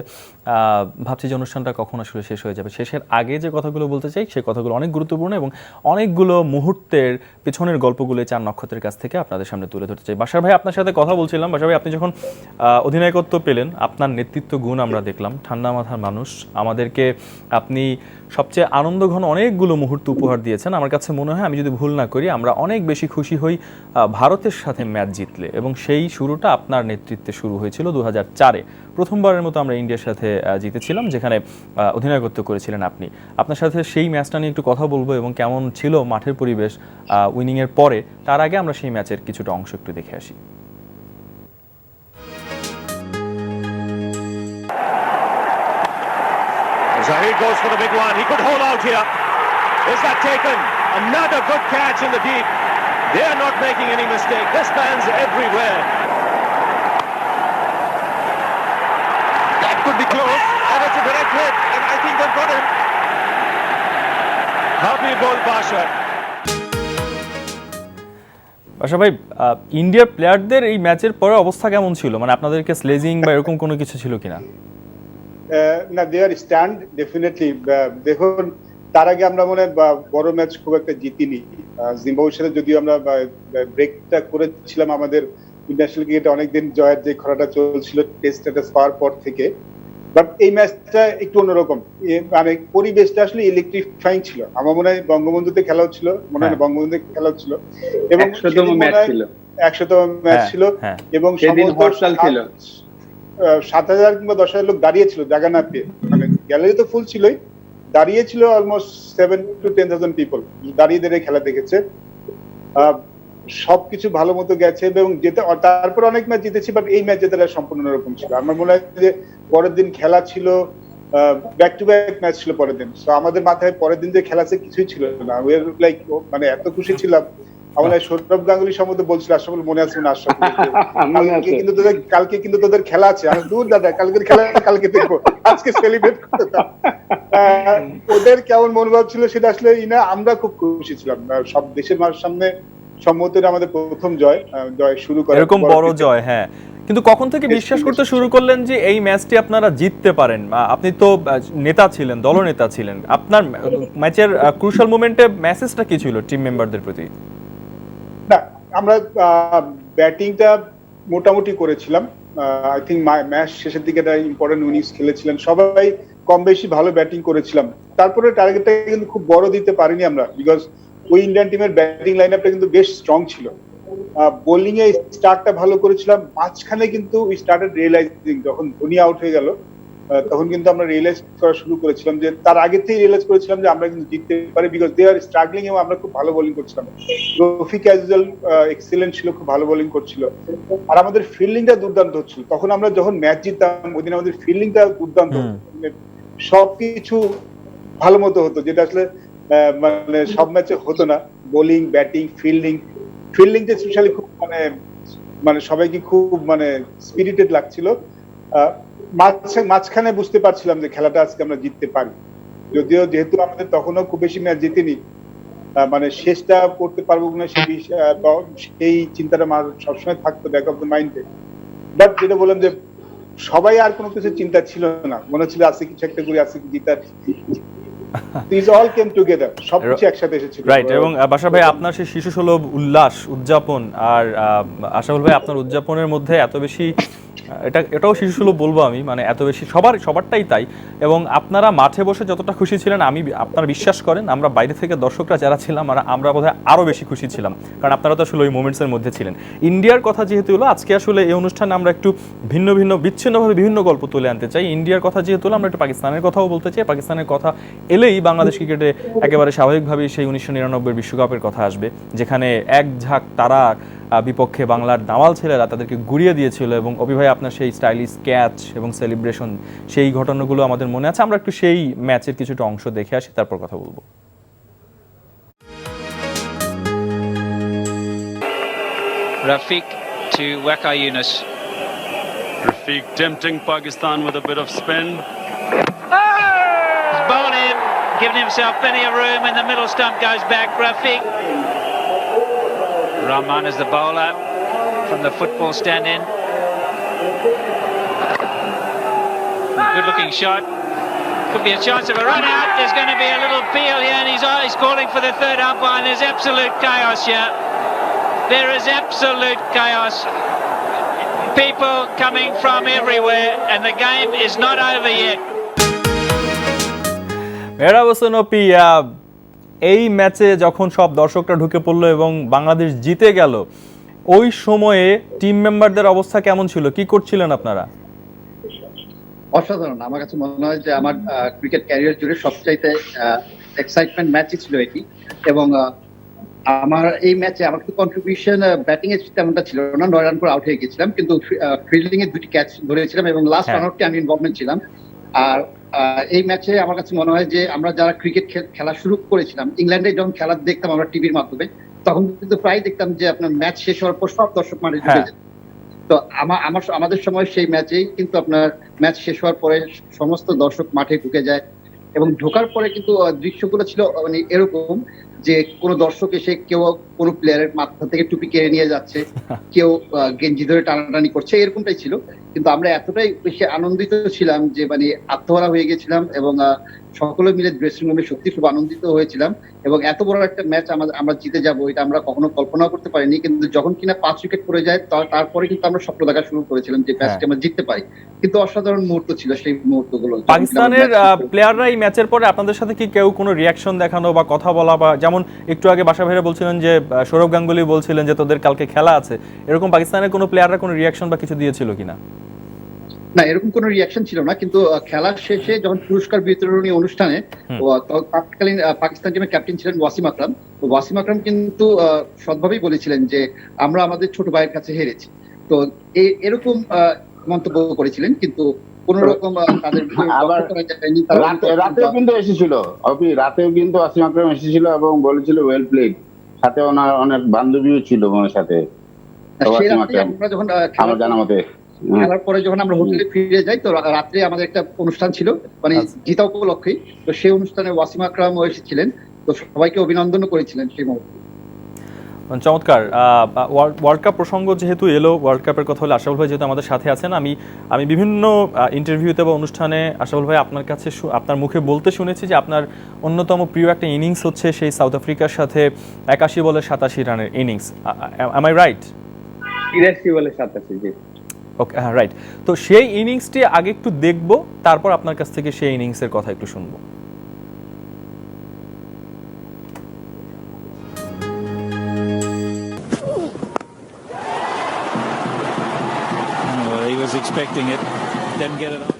ভাবছি যে অনুষ্ঠানটা কখন আসলে শেষ হয়ে যাবে। শেষের আগে যে কথাগুলো বলতে চাই সেই কথাগুলো অনেক গুরুত্বপূর্ণ এবং অনেকগুলো মুহূর্তের পেছনের গল্পগুলো 4 নক্ষত্রের কাছ থেকে আপনাদের সামনে তুলে ধরতে চাই। বাশার ভাই, আপনার সাথে কথা বলছিলাম। বাশার ভাই, আপনি যখন অধিনায়কত্ব পেলেন, আপনার নেতৃত্ব গুণ আমরা দেখলাম, ঠান্ডা মাথার মানুষ। আমাদেরকে আপনি সবচেয়ে আনন্দঘন অনেকগুলো মুহূর্ত উপহার দিয়েছেন। আমার কাছে মনে হয়, আমি যদি ভুল না করি, আমরা অনেক বেশি খুশি হই ভারতের সাথে ম্যাচ জিতলে, এবং সেই শুরুটা আপনার নেতৃত্বে শুরু হয়েছিল 2004-এ। প্রথমবারের মতো আমরা ইন্ডিয়ার সাথে জিতেছিলাম, যেখানে অধিনায়কত্ব করেছিলেন আপনি। আপনার সাথে সেই ম্যাচটা নিয়ে একটু কথা বলবো এবং কেমন ছিল মাঠের পরিবেশ উইনিংয়ের পরে। তার আগে আমরা সেই ম্যাচের কিছুটা অংশ একটু দেখে আসি। Zahir goes for the big one. He could hold out here. Is that taken? Another good catch in the deep. They are not making any mistake. This man's everywhere. That could be close. And it's a direct hit. And I think they've got him. Habibul Bashar. Basha ভাই, ইন্ডিয়ার প্লেয়ারদের এই ম্যাচের পরে অবস্থা কেমন ছিল? মানে আপনাদেরকে স্লেজিং বা এরকম কোনো কিছু ছিল কিনা? না, দে আর স্ট্যান্ড ডেফিনেটলি। দেখুন, তার আগে আমরা মনে হয় বড় ম্যাচ খুব একটা জিতিনি। জিম্বাবুয়ের সাথে যদিও আমরা ব্রেকটা করেছিলাম, আমাদের ইন্টারন্যাশনাল ক্রিকেটে অনেকদিন জয়ের যে খরাটা চলছিল টেস্ট স্ট্যাটাস পাওয়ার পর থেকে, বাট এই ম্যাচটা একটু অন্যরকম। মানে পরিবেশটা আসলে ইলেকট্রিফাইং ছিল। আমার মনে হয় বঙ্গবন্ধুতে খেলা হচ্ছিল, মনে হয় বঙ্গবন্ধুতে খেলা হচ্ছিল, এবং 100তম ম্যাচ ছিল, 100তম ম্যাচ ছিল, এবং সেদিন হরতাল ছিল। 7,000 কিংবা 10,000 লোক দাঁড়িয়ে ছিল জায়গা না পেয়ে। মানে গ্যালারি তো ফুল ছিলই, দাঁড়িয়ে ছিল অলমোস্ট 7 to 10,000 পিপল দাঁড়িয়ে দাঁড়িয়ে খেলা দেখেছে। সবকিছু ভালো মতো গেছে এবং তারপর অনেক ম্যাচ জিতেছি, বাট এই ম্যাচ জেতাটা সম্পূর্ণ অন্যরকম ছিল। আমার মনে হয় যে পরের দিন খেলা ছিল, ব্যাক টু ব্যাক ম্যাচ ছিল পরের দিন। সো আমাদের মাথায় পরের দিন যে খেলা আছে কিছুই ছিল না। উই আর লাইক, মানে এত খুশি ছিলাম। আমার সৌরভ গাঙ্গুলি সম্বন্ধে বলছিল, আশরাফুল মনে আছে না? কালকে কিন্তু তোদের খেলা আছে। আমি দূর দাদা, কালকের খেলা কালকে দেখবো, আজকে সেলিব্রেট করতাম। ওদের কেমন মনোভাব ছিল সেটা আসলে আমরা খুব খুশি ছিলাম। সব দেশের মানুষের সামনে সম্মতির আমাদের প্রথম জয় শুরু করে, এরকম বড় জয়। হ্যাঁ, কিন্তু কখন থেকে বিশ্বাস করতে শুরু করলেন যে এই ম্যাচটি আপনারা জিততে পারেন? আপনি তো নেতা ছিলেন, দলনেতা ছিলেন। আপনার ম্যাচের ক্রুশাল মোমেন্টে মেসেজটা কি ছিল টিম মেম্বারদের প্রতি? না, আমরা ব্যাটিংটা মোটামুটি করেছিলাম। আই থিঙ্ক ম্যাচ শেষের দিকে একটা ইম্পর্টেন্ট ইনিংস খেলেছিলেন, সবাই কম বেশি ভালো ব্যাটিং করেছিলাম। তারপরে টার্গেটটা কিন্তু খুব বড় দিতে পারিনি আমরা, বিকজ ওই ইন্ডিয়ান টিমের ব্যাটিং লাইন আপটা কিন্তু বেশ স্ট্রং ছিল। বোলিং এ স্টার্টটা ভালো করেছিলাম, মাঝখানে কিন্তু উই স্টার্টেড রিয়েলাইজিং, যখন ধোনি আউট হয়ে গেল তখন কিন্তু আমরা রিয়েলাইজ করা শুরু করেছিলাম যে, তার আগে থেকেই রিয়েলাইজ করেছিলাম যে আমরা কিন্তু জিততে পারি, বিকজ দে আর স্ট্রাগলিং এবং আমরা খুব ভালো বোলিং করছিলাম। রফিক অ্যাজুয়াল এক্সিলেন্ট ছিল, খুব ভালো বোলিং করছিল, আর আমাদের ফিল্ডিংটা দুর্দান্ত হচ্ছিল। তখন আমরা যখন ম্যাচ জিততাম ওই দিন আমাদের ফিল্ডিংটা দুর্দান্ত, সবকিছু ভালো মতো হতো, যেটা আসলে মানে সব ম্যাচে হতো না। বোলিং, ব্যাটিং, ফিল্ডিংটা স্পেশালি খুব মানে সবাইকে খুব মানে স্পিরিটেড লাগছিল। মাঝখানে বুঝতে পারছিলাম যে খেলাটা আজকে আমরা জিততে পারি, যদিও যেহেতু আমাদের তখনও খুব বেশি ম্যাচ জিতিনি, মানে শেষটা করতে পারবো কিনা সেই চিন্তাটা সবসময় থাকতো ব্যাক অফ দ্য মাইন্ডে। বাট যেটা বললাম যে সবাই আর কোনো কিছু চিন্তা ছিল না, মনে হচ্ছিল আজকে কিছু একটা করে আজকে জিতার। These all came together, সবকিছু একসাথে এসেছিল। রাইট। এবং বাশার ভাই, আপনার সেই শিশুসুলভ উল্লাস, উদযাপন, আর আশরাফুল ভাই আপনার উদযাপনের মধ্যে এত বেশি, এটাও শিশুসুলভ বলবো আমি, মানে এত বেশি সবারটাই তাই। এবং আপনারা মাঠে বসে যতটা খুশি ছিলেন, আপনারা বিশ্বাস করেন, আমরা বাইরে থেকে দর্শকরা যারা ছিলাম আমরা বোধহয় আরো বেশি খুশি ছিলাম, কারণ আপনারা তো আসলে ওই মোমেন্টসের মধ্যে ছিলেন। ইন্ডিয়ার কথা যেহেতু হলো আজকে, আসলে এই অনুষ্ঠানে আমরা একটু বিচ্ছিন্নভাবে বিভিন্ন গল্প তুলে আনতে চাই। ইন্ডিয়ার কথা যেহেতু হলো, আমরা একটু পাকিস্তানের কথাও বলতে চাই। পাকিস্তানের কথা এলেই বাংলাদেশ ক্রিকেটে একেবারে স্বাভাবিকভাবেই সেই 1999 বিশ্বকাপের কথা আসবে, যেখানে এক ঝাঁক তারা বিপক্ষে বাংলার দামাল ছেলেরা তাদেরকে গুড়িয়ে দিয়েছিল, এবং অপি ভাই আপনার সেই স্টাইলিশ ক্যাচ এবং সেলিব্রেশন, সেই ঘটনাগুলো আমাদের মনে আছে। আমরা একটু সেই ম্যাচের কিছুটা অংশ দেখে আসি, তারপর কথা বলবো। Rafiq to Waqar Yunus. Rafiq tempting Pakistan with a bit of spin. He's bowled in, giving himself plenty of room, and the middle stump goes back. Rafiq. Rahman is the bowler from the football stand-in. Good looking shot. Could be a chance of a run out. There's going to be a little peel here, and he's calling for the third umpire, and there's absolute chaos here. There is absolute chaos. People coming from everywhere, and the game is not over yet. Mehrab Hossain অপি, এই ম্যাচে যখন সব দর্শকরা ঢুকে পড়লো এবং বাংলাদেশ জিতে গেল, ওই সময়ে টিম মেম্বারদের অবস্থা কেমন ছিল? কি করছিলেন আপনারা? অসাধারণ। আমার কাছে মনে হয় যে আমার ক্রিকেট ক্যারিয়ার জুড়ে সবচাইতে এক্সাইটমেন্ট ম্যাচই ছিল এটি। এবং আমার এই ম্যাচে আমার কিন্তু কন্ট্রিবিউশন ব্যাটিং এ তেমনটা ছিল না, 9 রান করে আউট হয়ে গেছিলাম, কিন্তু ফিল্ডিং এ 2টি ক্যাচ ধরেছিলাম এবং লাস্ট রান আউটে আমি ইনভলভমেন্ট ছিলাম। আর এই ম্যাচে আমার কাছে মনে হয় যে আমরা যারা ক্রিকেট খেলা শুরু করেছিলাম, ইংল্যান্ডে যখন খেলা দেখতাম আমরা টিভির মাধ্যমে, তখন কিন্তু প্রায় দেখতাম যে আপনার ম্যাচ শেষ হওয়ার পর সব দর্শক মাঠে ঢুকে যেত। তো আমাদের সময় সেই ম্যাচেই কিন্তু আপনার ম্যাচ শেষ হওয়ার পরে সমস্ত দর্শক মাঠে ঢুকে যায়, এবং ঢোকার পরে কিন্তু দৃশ্যগুলো ছিল মানে এরকম যে কোনো দর্শক এসে কেউ কোনো প্লেয়ারের মাথা থেকে টুপি কেড়ে নিয়ে যাচ্ছে, কেউ গেঞ্জি ধরে টানাটানি করছে, এরকমটাই ছিল। কিন্তু আমরা এতটাই বেশি আনন্দিত ছিলাম যে মানে আত্মহারা হয়ে গেছিলাম, এবং সকলে মিলে ড্রেসিং রুমে সত্যি খুব আনন্দিত হয়েছিলাম। এবং এত বড় একটা ম্যাচ আমরা জিতে যাবো এটা আমরা কখনো কল্পনা করতে পারিনি। কিন্তু যখন কিনা 5 উইকেট পড়ে যায় তারপরে কিন্তু আমরা স্বপ্ন দেখা শুরু করেছিলাম যে ম্যাচটা আমরা জিততে পারি। কিন্তু অসাধারণ মুহূর্ত ছিল সেই মুহূর্তগুলো। পাকিস্তানের প্লেয়াররা এই ম্যাচের পরে আপনাদের সাথে কি কেউ কোনো রিয়াকশন দেখানো বা কথা বলা, বা যেমন একটু আগে বাসা ভাইরা বলছিলেন যে সৌরভ গাঙ্গুলি বলছিলেন যে তোদের কালকে খেলা আছে, এরকম পাকিস্তানের কোনো প্লেয়াররা কোনো রিয়াকশন বা কিছু দিয়েছিল কিনা? না, এরকম কোনো রিয়াকশন ছিল না। কিন্তু খেলার শেষে যখন পুরস্কার বিতরণী অনুষ্ঠানে তৎকালীন পাকিস্তান টিমের ক্যাপ্টেন ছিলেন ওয়াসিম আকরাম, তো ওয়াসিম আকরাম কিন্তু সৎভাবেই বলেছিলেন যে আমরা আমাদের ছোট ভাইয়ের কাছে হেরেছি। তো এরকম মন্তব্য করেছিলেন, কিন্তু কোন রকম তাদের রাতেও কিন্তু এসেছিল, রাতেও কিন্তু ওয়াসিম আকরাম এসেছিল এবং বলেছিল ওয়েল প্লেড, সাথে ওনার অনেক বান্ধবীও ছিল ওনার সাথে। আমরা যখন আমার জানা মতে খেলার পরে যখন আমরা হোটেলে ফিরে যাই, তো রাত্রে আমাদের একটা অনুষ্ঠান ছিল মানে জিতা উপলক্ষে, তো সেই অনুষ্ঠানে ওয়াসিম আকরাম এসেছিলেন, তো সবাইকে অভিনন্দনও করেছিলেন সেই মুহূর্তে। চমৎকার। ওয়ার্ল্ড কাপ প্রসঙ্গ যেহেতু এলো, ওয়ার্ল্ড কাপের কথা হলে আশরাফুল ভাই যেহেতু আমাদের সাথে আছেন, আমি বিভিন্ন ইন্টারভিউতে বা অনুষ্ঠানে আশরাফুল ভাই আপনার কাছে আপনার মুখে বলতে শুনেছি যে আপনার অন্যতম প্রিয় একটা ইনিংস হচ্ছে সেই সাউথ আফ্রিকার সাথে 81 বলে 87 রানের ইনিংস। Am I right? 83 বলে 87, জি। ওকে, হ্যাঁ, রাইট। তো সেই ইনিংসটি আগে একটু দেখব, তারপর আপনার কাছ থেকে সেই ইনিংসের কথা একটু শুনবো। He was expecting it, didn't get it on.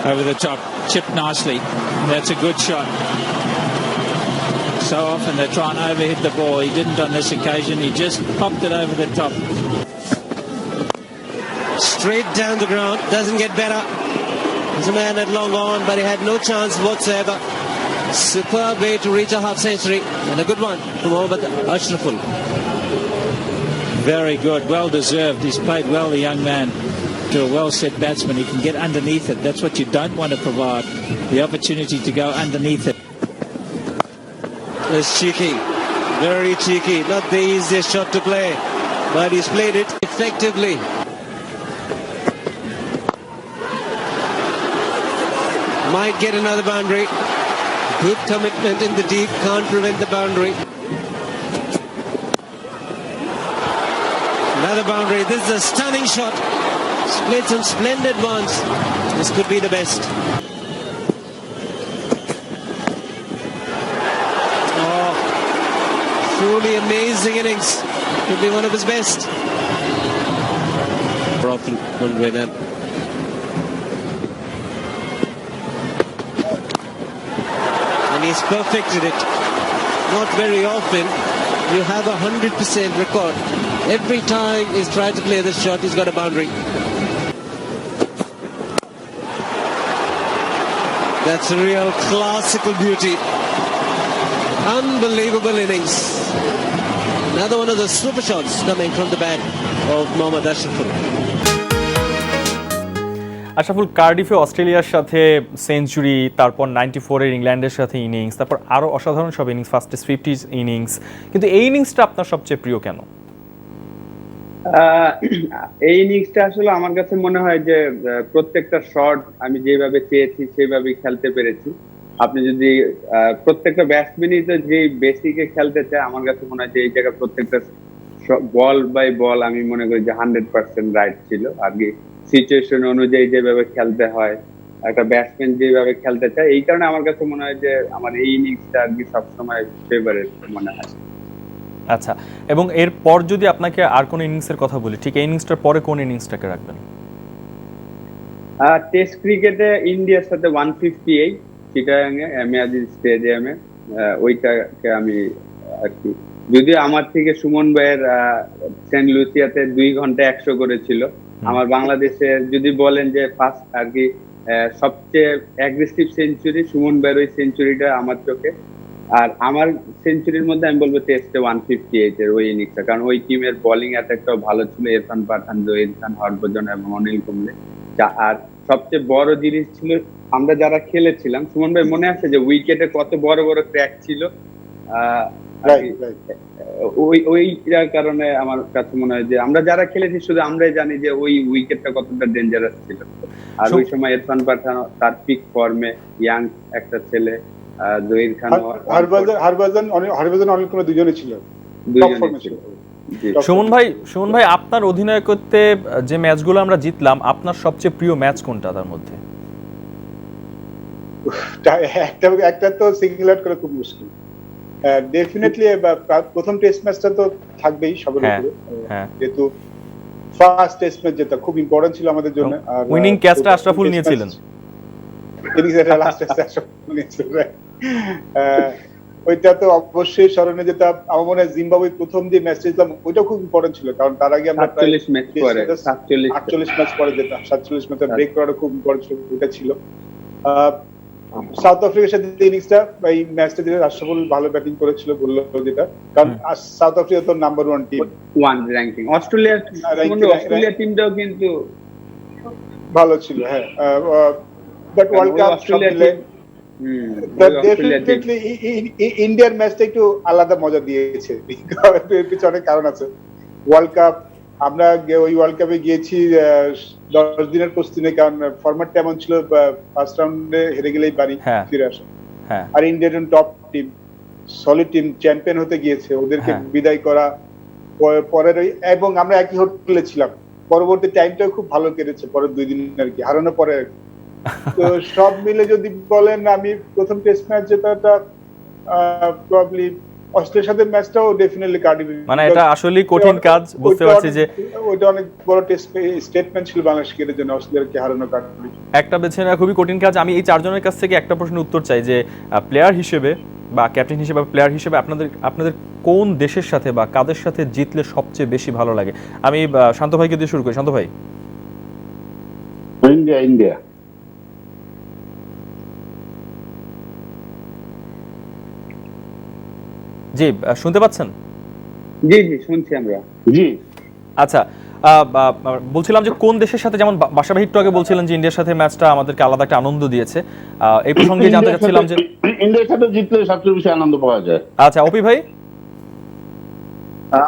Over the top, chipped nicely. That's a good shot. So often they try and overhit the ball. He didn't on this occasion. He just popped it over the top. Straight down the ground, doesn't get better. There's a man at long on, but he had no chance whatsoever. Superb way to reach a half century, and a good one from Mohammad Ashraful. Very good, well deserved. He's played well, the young man. To a well-set batsman, he can get underneath it. That's what you don't want to provide, the opportunity to go underneath it. It's cheeky, very cheeky. Not the easiest shot to play, but he's played it effectively. Might get another boundary. Good commitment in the deep, can't prevent the boundary. Another boundary. This is a stunning shot. Played some splendid ones. This could be the best. Oh, truly amazing innings. Could be one of his best. And he's perfected it. Not very often you have a 100% record. Every time he's tried to play this shot, he's got a boundary. That's a real classical beauty. Unbelievable innings. Another one of the super shots coming from the bat of Mohammad Ashraful. Ashraful, কার্ডিফে অস্ট্রেলিয়ার সাথে সেঞ্চুরি, তারপর 94-এর ইংল্যান্ডের সাথে ইনিংস, তারপর আরও অসাধারণ সব ইনিংস, ফার্স্টেস্ট 50 ইনিংস, কিন্তু এই ইনিংসটা আপনার সবচেয়ে প্রিয় কেন? এই ইনিংসটা আসলে আমার কাছে মনে হয় যে প্রত্যেকটা শট আমি যেভাবে চেয়েছি সেভাবেই খেলতে পেরেছি। আপনি যদি প্রত্যেকটা ব্যাটসম্যানই তো যে বেসিকে খেলতে চায়, আমার কাছে মনে হয় যে এই জায়গায় প্রত্যেকটা বল বাই বল আমি মনে করি যে 100% রাইট ছিল। আর কি সিচুয়েশন অনুযায়ী যেভাবে খেলতে হয়, একটা ব্যাটসম্যান যেভাবে খেলতে চায়, এই কারণে আমার কাছে মনে হয় যে আমার এই ইনিংসটা আর কি সবসময় ফেভারিট মনে হয়। আচ্ছা, এবং এরপর যদি আপনাকে আর কোন ইনিংসের কথা বলি, ঠিক এই ইনিংসটার পরে কোন ইনিংসটাকে রাখবেন? টেস্ট ক্রিকেটে ইন্ডিয়ার সাথে 158 চিটাগাংয়ে এমএজি স্টেডিয়ামে, ওইটাকে আমি আর কি, যদিও আমার থেকে সুমন ভাইয়ের সেন্ট লুসিয়াতে 2 ঘন্টা 100 করেছিল। আমার বাংলাদেশে যদি বলেন যে ফার্স্ট আর কি সবচেয়ে অ্যাগ্রেসিভ সেঞ্চুরি, সুমন ভাইয়ের ওই সেঞ্চুরিটা আমার চোখে। আর আমার সেঞ্চুরির মধ্যে আমি বলবো টেস্টে 158 এর ওই ইনিংসটা, কারণ ওই টিমের বোলিং অ্যাটাকটাও ভালো ছিল, ইরফান পাঠান, জহির খান, হরভজন এবং অনিল কুম্বলে। আর সবচেয়ে বড় জিনিস ছিল আমরা যারা খেলেছিলাম, সুমন ভাই মনে আছে যে উইকেটে কত বড় বড় ক্র্যাক ছিল, ওইটার কারণে আমার কাছে মনে হয় যে আমরা যারা খেলেছি শুধু আমরাই জানি যে ওই উইকেটটা কতটা ডেঞ্জারাস ছিল। আর ওই সময় ইরফান পাঠান তার পিক ফর্মে, ইয়াং একটা ছেলে, জহির খান, হরভজন অনিল কুমার দুজনে ছিল। সুমন ভাই, আপনার অধিনায়কত্বে যে ম্যাচগুলো আমরা জিতলাম, আপনার সবচেয়ে প্রিয় ম্যাচ কোনটা তার মধ্যে? একটা তো সিঙ্গল আউট করা খুব মুশকিল। ডেফিনেটলি প্রথম টেস্ট ম্যাচটা তো থাকবেই সবার উপরে, যেহেতু ফার্স্ট টেস্ট ম্যাচ যেটা খুব ইম্পর্টেন্ট ছিল আমাদের জন্য। আর উইনিং ক্যাচটা আশরাফুল নিয়েছিলেন, ওইটা তো অবশ্যই স্মরণে যেটা। আমার মনে হয় জিম্বাবুয়ে প্রথম যে ম্যাচটা জিতলাম ওইটা খুব ইম্পর্টেন্ট ছিল, কারণ তার আগে আমরা 48 ম্যাচ পরে যেটা 47 ম্যাচে ব্রেক করাটা খুব ইম্পর্টেন্ট ছিল, ওইটা ছিল। সাউথ আফ্রিকার সাথে ইনিংসটা, এই ম্যাচটা দিয়ে আশরাফুল ভালো ব্যাটিং করেছিল বললো যেটা, কারণ সাউথ আফ্রিকা তো নাম্বার 1 টিম, 1 র‍্যাঙ্কিং। অস্ট্রেলিয়া টিমটাও কিন্তু ভালো ছিল, হ্যাঁ। বাট ওয়ার্ল্ড কাপ মিলে ডেফিনেটলি ইন্ডিয়ার ম্যাচটা একটু আলাদা মজা দিয়েছে, এর পিছনে অনেক কারণ আছে। ওয়ার্ল্ড কাপ আমরা ওই ওয়ার্ল্ড কাপে গিয়েছি 10 দিনের প্রস্তুতি নেই, কারণ ফরম্যাটটা এমন ছিল ফার্স্ট রাউন্ডে হেরে গেলেই বাড়ি ফিরে আসে। আর Indian top team, solid team, champion হতে গিয়েছে, ওদেরকে বিদায় করা পরের, এবং আমরা একই হোটেলে ছিলাম, পরবর্তী টাইমটাও খুব ভালো কেটেছে পরের 2 দিন আর কি, হারানোর পরে। তো সব মিলে যদি বলেন, আমি প্রথম টেস্ট ম্যাচ যেটা প্রবাবলি অস্ট্রেলিয়ার সাথে ম্যাচটাও ডেফিনেটলি কার্ডিফে, মানে এটা আসলেই কঠিন কাজ, বুঝতে পারছি যে ওইটা অনেক বড় টেস্ট স্টেটমেন্ট ছিল বাংলাদেশ ক্রিকেটের জন্য, অস্ট্রেলিয়াকে হারানো কার্ডিফে একটা বেছে নেওয়া খুবই কঠিন কাজ। আমি এই 4 জনের কাছ থেকে একটা প্রশ্নের উত্তর চাই যে প্লেয়ার হিসেবে বা ক্যাপ্টেন হিসেবে বা প্লেয়ার হিসেবে আপনাদের কোন দেশের সাথে বা কাদের সাথে জিতলে সবচেয়ে বেশি ভালো লাগে? আমি শান্ত ভাইকে দিয়ে শুরু করি। শান্ত ভাই। ইন্ডিয়া। জি, শুনতে পাচ্ছেন? জি শুনছি আমরা। জি, আচ্ছা, বলছিলাম যে কোন দেশের সাথে, যেমন বাসা ভাই একটু আগে বলছিলেন যে ইন্ডিয়ার সাথে ম্যাচটা আমাদেরকে আলাদা একটা আনন্দ দিয়েছে, এই প্রসঙ্গে জানতে চাচ্ছিলাম যে ইন্ডিয়ার সাথে জিতলে সবচেয়ে বেশি আনন্দ পাওয়া যায়। আচ্ছা, অপি ভাই।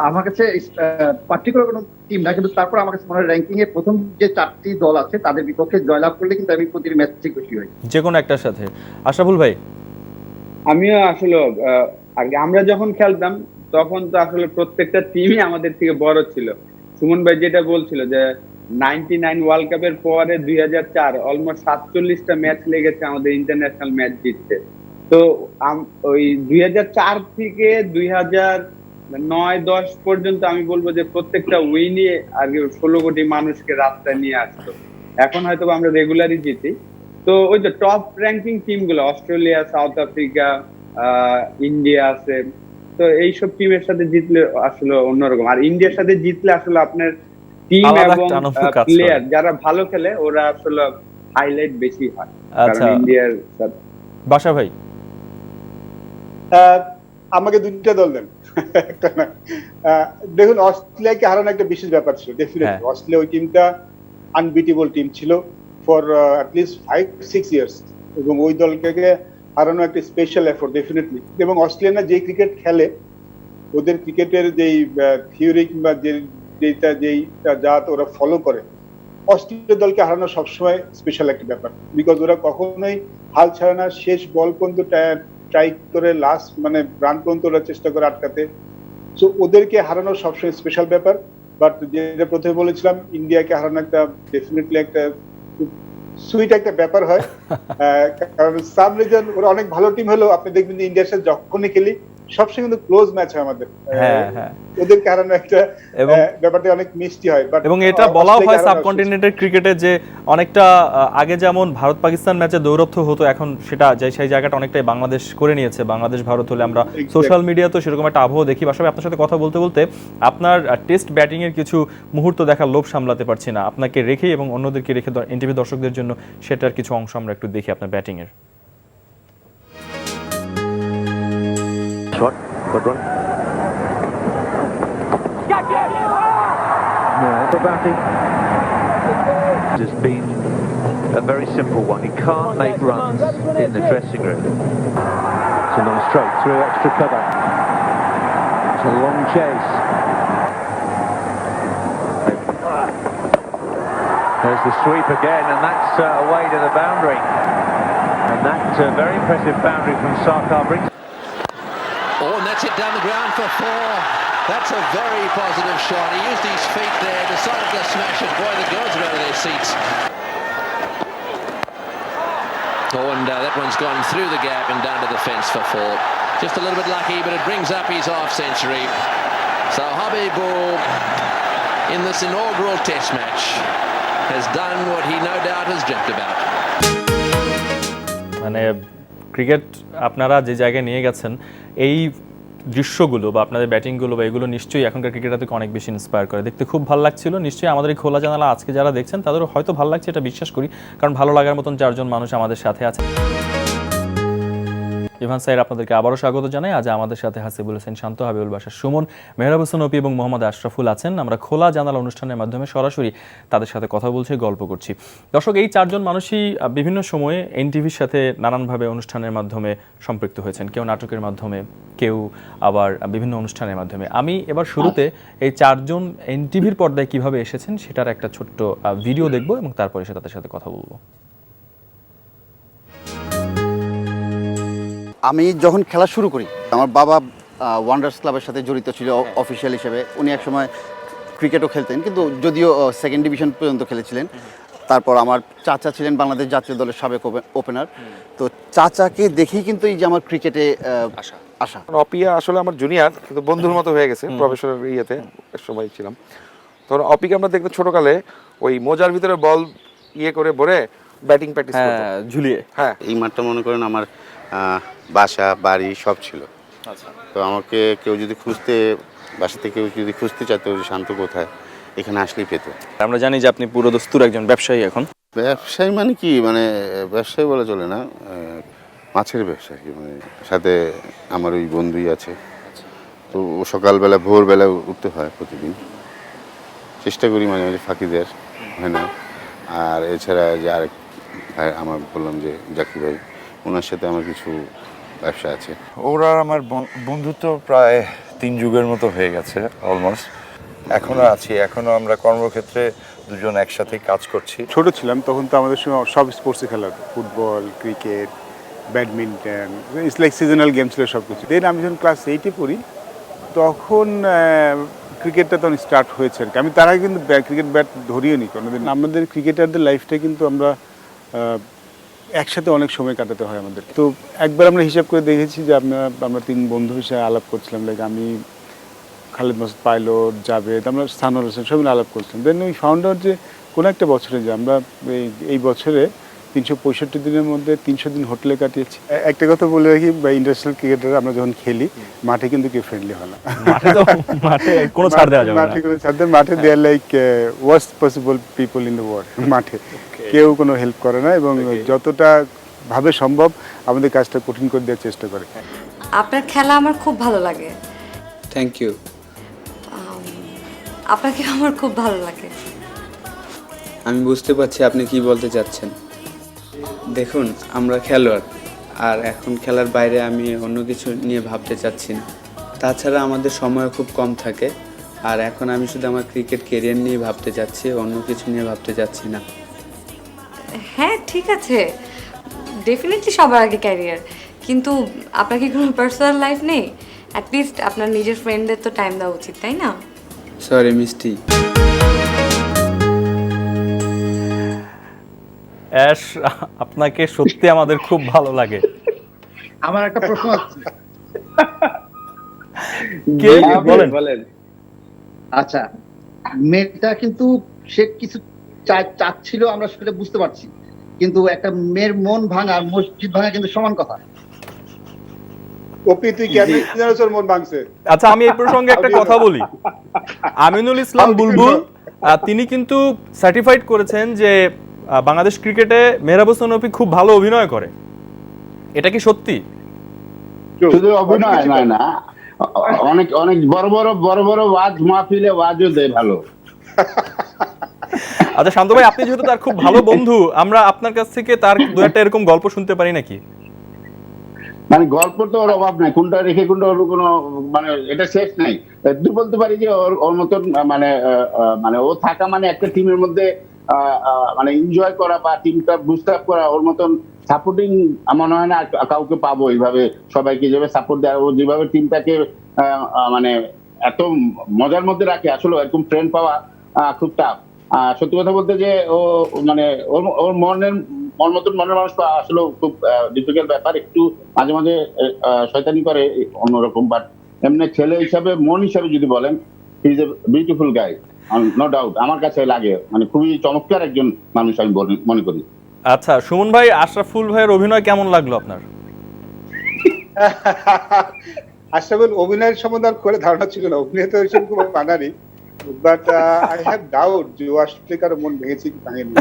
আমার কাছে পার্টিকুলার কোনো টিম না, কিন্তু তারপর আমার কাছে মনে হয় র্যাঙ্কিং এ প্রথম যে 4টি দল আছে তাদের বিপক্ষে জয়লাভ করলে কিন্তু আমি প্রতিটি ম্যাচে খুশি হই, যে কোনো একটার সাথে। আশরাফুল ভাই। আমিও আসলে আগে আমরা যখন খেলতাম তখন তো আসলে প্রত্যেকটা টিমই আমাদের থেকে বড় ছিল। সুমন ভাই যেটা বলছিল যে 99 ওয়ার্ল্ড কাপের পরে 2004 অলমোস্ট 47টা ম্যাচ লেগেছে আমাদের ইন্টারন্যাশনাল ম্যাচ জিততে। তো ওই 2004 থেকে 2009-10 পর্যন্ত আমি বলবো যে প্রত্যেকটা উইনই আর 16 কোটি মানুষকে রাস্তায় নিয়ে আসতো। এখন হয়তো আমরা রেগুলারই জিতি। তো ওই যে টপ র্যাঙ্কিং টিমগুলো অস্ট্রেলিয়া, সাউথ আফ্রিকা, ইন্ডিয়া আছে, তো এইসব টিমের সাথে জিতলে আসলে অন্যরকম। আর ইন্ডিয়ার সাথে জিতলে আসলে আপনার টিম আলাদা এবং একটা আনন্দ কাজ করে। প্লেয়ার যারা ভালো খেলে ওরা আসলে হাইলাইট বেশি হয়। কারণ আচ্ছা ইন্ডিয়ার সাথে বাসা ভাই, আমাকে দুইটা দল দেন, একটা না। দেখুন, অস্ট্রেলিয়াকে হারানো একটা বিশেষ ব্যাপার ছিল ডেফিনেটলি। অস্ট্রেলিয়া ওই টিমটা আনবিটেবল টিম ছিল ফর অ্যাটলিস্ট 5-6 ইয়ার্স, এবং ওই দলকে হারানো একটা স্পেশাল এফোর্ট ডেফিনেটলি। এবং অস্ট্রেলিয়ানা যে ক্রিকেট খেলে, ওদের ক্রিকেটের যেই থিওরি কিংবা যেই জাত ওরা ফলো করে, অস্ট্রেলিয়া দলকে হারানো সবসময় স্পেশাল একটা ব্যাপার। বিকজ ওরা কখনোই হাল ছাড়ে না, শেষ বল পর্যন্ত ট্রাই করে, লাস্ট মানে রান পর্যন্ত ওরা চেষ্টা করে আটকাতে। সো ওদেরকে হারানো সবসময় স্পেশাল ব্যাপার। বাট যেটা প্রথমে বলেছিলাম, ইন্ডিয়াকে হারানো একটা ডেফিনেটলি একটা সুইট একটা ব্যাপার হয়। কারণ সাম রিজন ওরা অনেক ভালো টিম হলেও আপনি দেখবেন যে ইন্ডিয়ার সাথে যখনই খেলি সবসময় কিন্তু ক্লোজ ম্যাচ হয় আমাদের। ওদেরকে হারানো একটা ব্যাপারটা অনেক মিষ্টি হয়। এবং এটা বলা হয় সাবকন্টিনেন্টের ক্রিকেটে যে অনেকটা আগে যেমন ভারত পাকিস্তান ম্যাচে দৌরত্ব হতো, এখন সেটা সেই জায়গাটা অনেকটাই বাংলাদেশ করে নিয়েছে। বাংলাদেশ ভারত হলে আমরা সোশ্যাল মিডিয়াতেও সেরকম একটা আবহ দেখি। পাশাপাশি আপনার সাথে কথা বলতে বলতে আপনার টেস্ট ব্যাটিং এর কিছু মুহূর্ত দেখার লোভ সামলাতে পারছি না, আপনাকে রেখে এবং অন্যদেরকে রেখে এনটিভি দর্শকদের জন্য সেটার কিছু অংশ আমরা একটু দেখি আপনার ব্যাটিং এর। Shot, good run. No, for batting. It's been a very simple one. He can't make runs in the dressing room. It's a long stroke through extra cover. It's a long chase. There's the sweep again, and that's away to the boundary. And that very impressive boundary from Sarkar brings. Oh, and that's it down the ground for 4. That's a very positive shot. He used his feet there, decided to smash it. Boy, the girls are out of their seats. Oh, and that one's gone through the gap and down to the fence for 4. Just a little bit lucky, but it brings up his half century. So Habibul, in this inaugural test match, has done what he no doubt has dreamt about. মানে ক্রিকেট আপনারা যে জায়গায় নিয়ে গেছেন, এই দৃশ্যগুলো বা আপনাদের ব্যাটিংগুলো বা এগুলো নিশ্চয়ই এখনকার ক্রিকেটারদেরকে অনেক বেশি ইন্সপায়ার করে। দেখতে খুব ভালো লাগছিল। নিশ্চয়ই আমাদের এই খোলা জানালা আজকে যারা দেখছেন তাদেরও হয়তো ভালো লাগছে, এটা বিশ্বাস করি, কারণ ভালো লাগার মতন 4 জন মানুষ আমাদের সাথে আছে। ইভান স্যার, আপনাদেরকে আবারও স্বাগত জানাই। আজ আমাদের সাথে হাসিবুল হোসেন শান্ত, হাবিবুল বাশার সুমন, মেহরাব হোসেন অপি এবং মোহাম্মদ আশরাফুল আছেন। আমরা খোলা জানালা অনুষ্ঠানের মাধ্যমে সরাসরি তাদের সাথে কথা বলছি, গল্প করছি। দর্শক, এই 4 জন মানুষই বিভিন্ন সময়ে এনটিভির সাথে নানানভাবে অনুষ্ঠানের মাধ্যমে সম্পৃক্ত হয়েছেন, কেউ নাটকের মাধ্যমে, কেউ আবার বিভিন্ন অনুষ্ঠানের মাধ্যমে। আমি এবার শুরুতে এই 4 জন এনটিভির পর্দায় কিভাবে এসেছেন সেটার একটা ছোট্ট ভিডিও দেখব এবং তারপরে এসে তাদের সাথে কথা বলবো। আমি যখন খেলা শুরু করি, আমার বাবা ওয়ান্ডার্স ক্লাবের সাথে জড়িত ছিল অফিসিয়াল হিসেবে। উনি একসময় ক্রিকেটও খেলতেন, কিন্তু যদিও 2nd ডিভিশন পর্যন্ত খেলেছিলেন। তারপর আমার চাচা ছিলেন বাংলাদেশ জাতীয় দলের সাবেক ওপেনার। তো চাচাকে দেখেই কিন্তু এই যে আমার ক্রিকেটে আসা। অপিয়া আসলে আমার জুনিয়র, কিন্তু বন্ধুর মতো হয়ে গেছে প্রফেশনাল ইয়েতে সবাই ছিলাম। তখন অপিকে আমরা দেখতে ছোটকালে ওই মোজার ভিতরে বল ইয়ে করে ভরে ব্যাটিং প্র্যাকটিস করতো ঝুলিয়ে। হ্যাঁ, এই মাঠটা মনে করেন আমার বাসা বাড়ি সব ছিল। তো আমাকে কেউ যদি বাসা থেকে কেউ যদি খুঁজতে চাইতো যে শান্ত কোথায়, এখানে আসলেই পেত। আমরা জানি যে আপনি পুরো দস্তুর একজন ব্যবসায়ী। এখন ব্যবসায়ী মানে কি, মানে ব্যবসায়ী বলা চলে না, মাছের ব্যবসায়ী। মানে সাথে আমার ওই বন্ধুই আছে। তো সকালবেলা ভোরবেলা উঠতে হয় প্রতিদিন, চেষ্টা করি মাঝে মাঝে ফাঁকি দেওয়ার, হয় না। আর এছাড়া যে আরেক ভাই আমার বললাম যে জাকি ভাই, ওনার সাথে আমার কিছু ব্যবসা আছে। ওরা আমার বন্ধুত্ব প্রায় 3 যুগের মতো হয়ে গেছে অলমোস্ট। এখনো আছি, এখনো আমরা কর্মক্ষেত্রে দুজন একসাথে কাজ করছি। ছোট ছিলাম তখন তো আমাদের সঙ্গে সব স্পোর্টসে খেলা হতো, football, cricket, badminton, it's like seasonal game ছিল সব কিছু। দেন আমি যখন ক্লাস 8-এ পড়ি তখন ক্রিকেটটা তখন স্টার্ট হয়েছে আর কি। আমি তার আগে কিন্তু ক্রিকেট ব্যাট ধরিও নি কোনোদিন। আমাদের ক্রিকেটারদের লাইফটা কিন্তু আমরা একসাথে অনেক সময় কাটাতে হয় আমাদের। তো একবার আমরা হিসাব করে দেখেছি যে আমরা 3 বন্ধু হিসেবে আলাপ করছিলাম, লাইক আমি, খালেদ মাসুদ পাইলট, জাভেদ, আমরা সানোর হোসেন সবাই আলাপ করছিলাম। দেন উই ফাউন্ড আউট যে কোনো একটা বছরে যে আমরা এই বছরে 365 দিনের মধ্যে 300 দিন হোটেলে কাটিয়েছি। একটা কথা বলে রাখি, বা ইন্টারন্যাশনাল ক্রিকেটার আমরা যখন খেলি মাঠে কিন্তু কেউ ফ্রেন্ডলি হয় না। মাঠে কোনো ছাড় দেওয়া যাবে না। মাঠে কোনো ছাড় দেয়, মাঠে they are like worst possible people in the world. মাঠে কেউ কোনো হেল্প করে না এবং যতটা ভাবে সম্ভব আমাদের কাজটা কঠিন করে দেওয়ার চেষ্টা করে। আপনার খেলা আমার খুব ভালো লাগে। Thank you. আপনাকে আমার খুব ভালো লাগে। আমি বুঝতে পারছি আপনি কি বলতে চাচ্ছেন। দেখুন, আমরা খেলোয়াড়, আর এখন খেলার বাইরে আমি অন্য কিছু নিয়ে ভাবতে চাচ্ছি না। তাছাড়া আমাদের সময় খুব কম থাকে, আর এখন আমি শুধু আমার ক্রিকেট ক্যারিয়ার নিয়ে ভাবতে চাচ্ছি, অন্য কিছু নিয়ে ভাবতে চাচ্ছি না। হ্যাঁ ঠিক আছে, ডেফিনেটলি সবার আগে ক্যারিয়ার, কিন্তু আপনার কি কোনো পার্সোনাল লাইফ নেই? অ্যাটলিস্ট আপনার নিজের ফ্রেন্ডদের তো টাইম দেওয়া উচিত, তাই না? সরি মিষ্টি। অ্যাশ, আপনাকে সত্যি আমাদের খুব ভালো লাগে। আমার একটা প্রশ্ন আছে। কে বলেন? আচ্ছা, মেয়েটা কিন্তু সে কিছু চাচ্ছিল, আমরা সেটা বুঝতে পারছি, কিন্তু একটা মেয়ের মন ভাঙা আর মসজিদ ভাঙা কিন্তু সমান কথা। ওপি তুই কেন জানিস ওর মন ভাঙছে? আচ্ছা, আমি এই প্রসঙ্গে একটা কথা বলি। আমিনুল ইসলাম বুলবুল তিনি কিন্তু সার্টিফাইড করেছেন যে বাংলাদেশ ক্রিকেটে মেহরাব হোসেন অপি খুব ভালো অভিনয় করে। এটা কি সত্যি? শুধু অভিনয় নয় না, অনেক অনেক বড় বড় ওয়াজ মাহফিলে ওয়াজও দেয় ভালো। আচ্ছা শান্ত ভাই, আপনি যেহেতু তার খুব ভালো বন্ধু, আমরা আপনার কাছ থেকে তার দু একটা এরকম গল্প শুনতে পারি নাকি? মানে গল্প তো ওর অভাব নাই, কোনটা রেখে কোনটা ওর কোনো মানে এটা শেষ নাই। তুই বলতে পারি যে ওর মতন মানে ও থাকা মানে একটা টিমের মধ্যে মানে এনজয় করা বা টিমটা বুস্ট আপ করা, ওর মতন সাপোর্টিং মনে হয় না কাউকে পাবো এইভাবে সবাইকে যেভাবে সাপোর্ট দেয়, ও যেভাবে টিমটাকে মানে এত মজার মধ্যে রাখে। আসলে এরকম ফ্রেন্ড পাওয়া খুব টাফ। সত্যি কথা বলতে যে ও মানে ওর মন মতন মনের মানুষ পাওয়া আসলে খুব ডিফিকাল্ট ব্যাপার। একটু মাঝে মাঝে শয়তানি করে অন্যরকম, বাট এমনি ছেলে হিসাবে, মন হিসাবে যদি বলেন, he is a beautiful guy, no doubt. আমার কাছে লাগে মানে খুবই চমৎকার একজন মানুষ আমি মনে করি। আচ্ছা সুমন ভাই, আশরাফুল ভাইয়ের অভিনয় কেমন লাগলো আপনার? আশরাফুল অভিনয়ের সম্বন্ধে আর করে ধারণা ছিল না, অভিনয় তো ওইসব খুব মানানি, বাট আই হ্যাভ ডাউট যে আসলে কারো মন ভেঙেছে কি ভাঙেনি।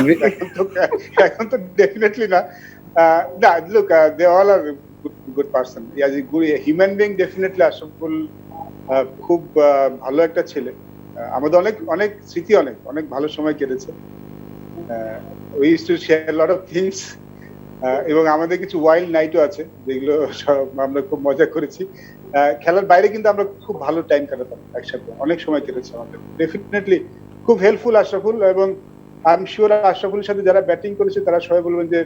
এখন তো ডেফিনেটলি না। না, look, they all are good person, as a good human being. Definitely Ashraful খুব ভালো একটা ছেলে। আমাদের অনেক অনেক স্মৃতি, অনেক অনেক ভালো সময় কেটেছে। We used to share lot of things, এবং আমাদের কিছু ওয়াইল্ড নাইটও আছে যেগুলো আমরা খুব মজা করেছি। খেলার বাইরে কিন্তু আমরা খুব ভালো টাইম কাটাতাম একসাথে, অনেক সময় কেটেছে আমাদের। ডেফিনেটলি খুব হেল্পফুল আশরাফুল, এবং আই এম শিওর আশরাফুলের সাথে যারা ব্যাটিং করেছে তারা সবাই বলবেন যে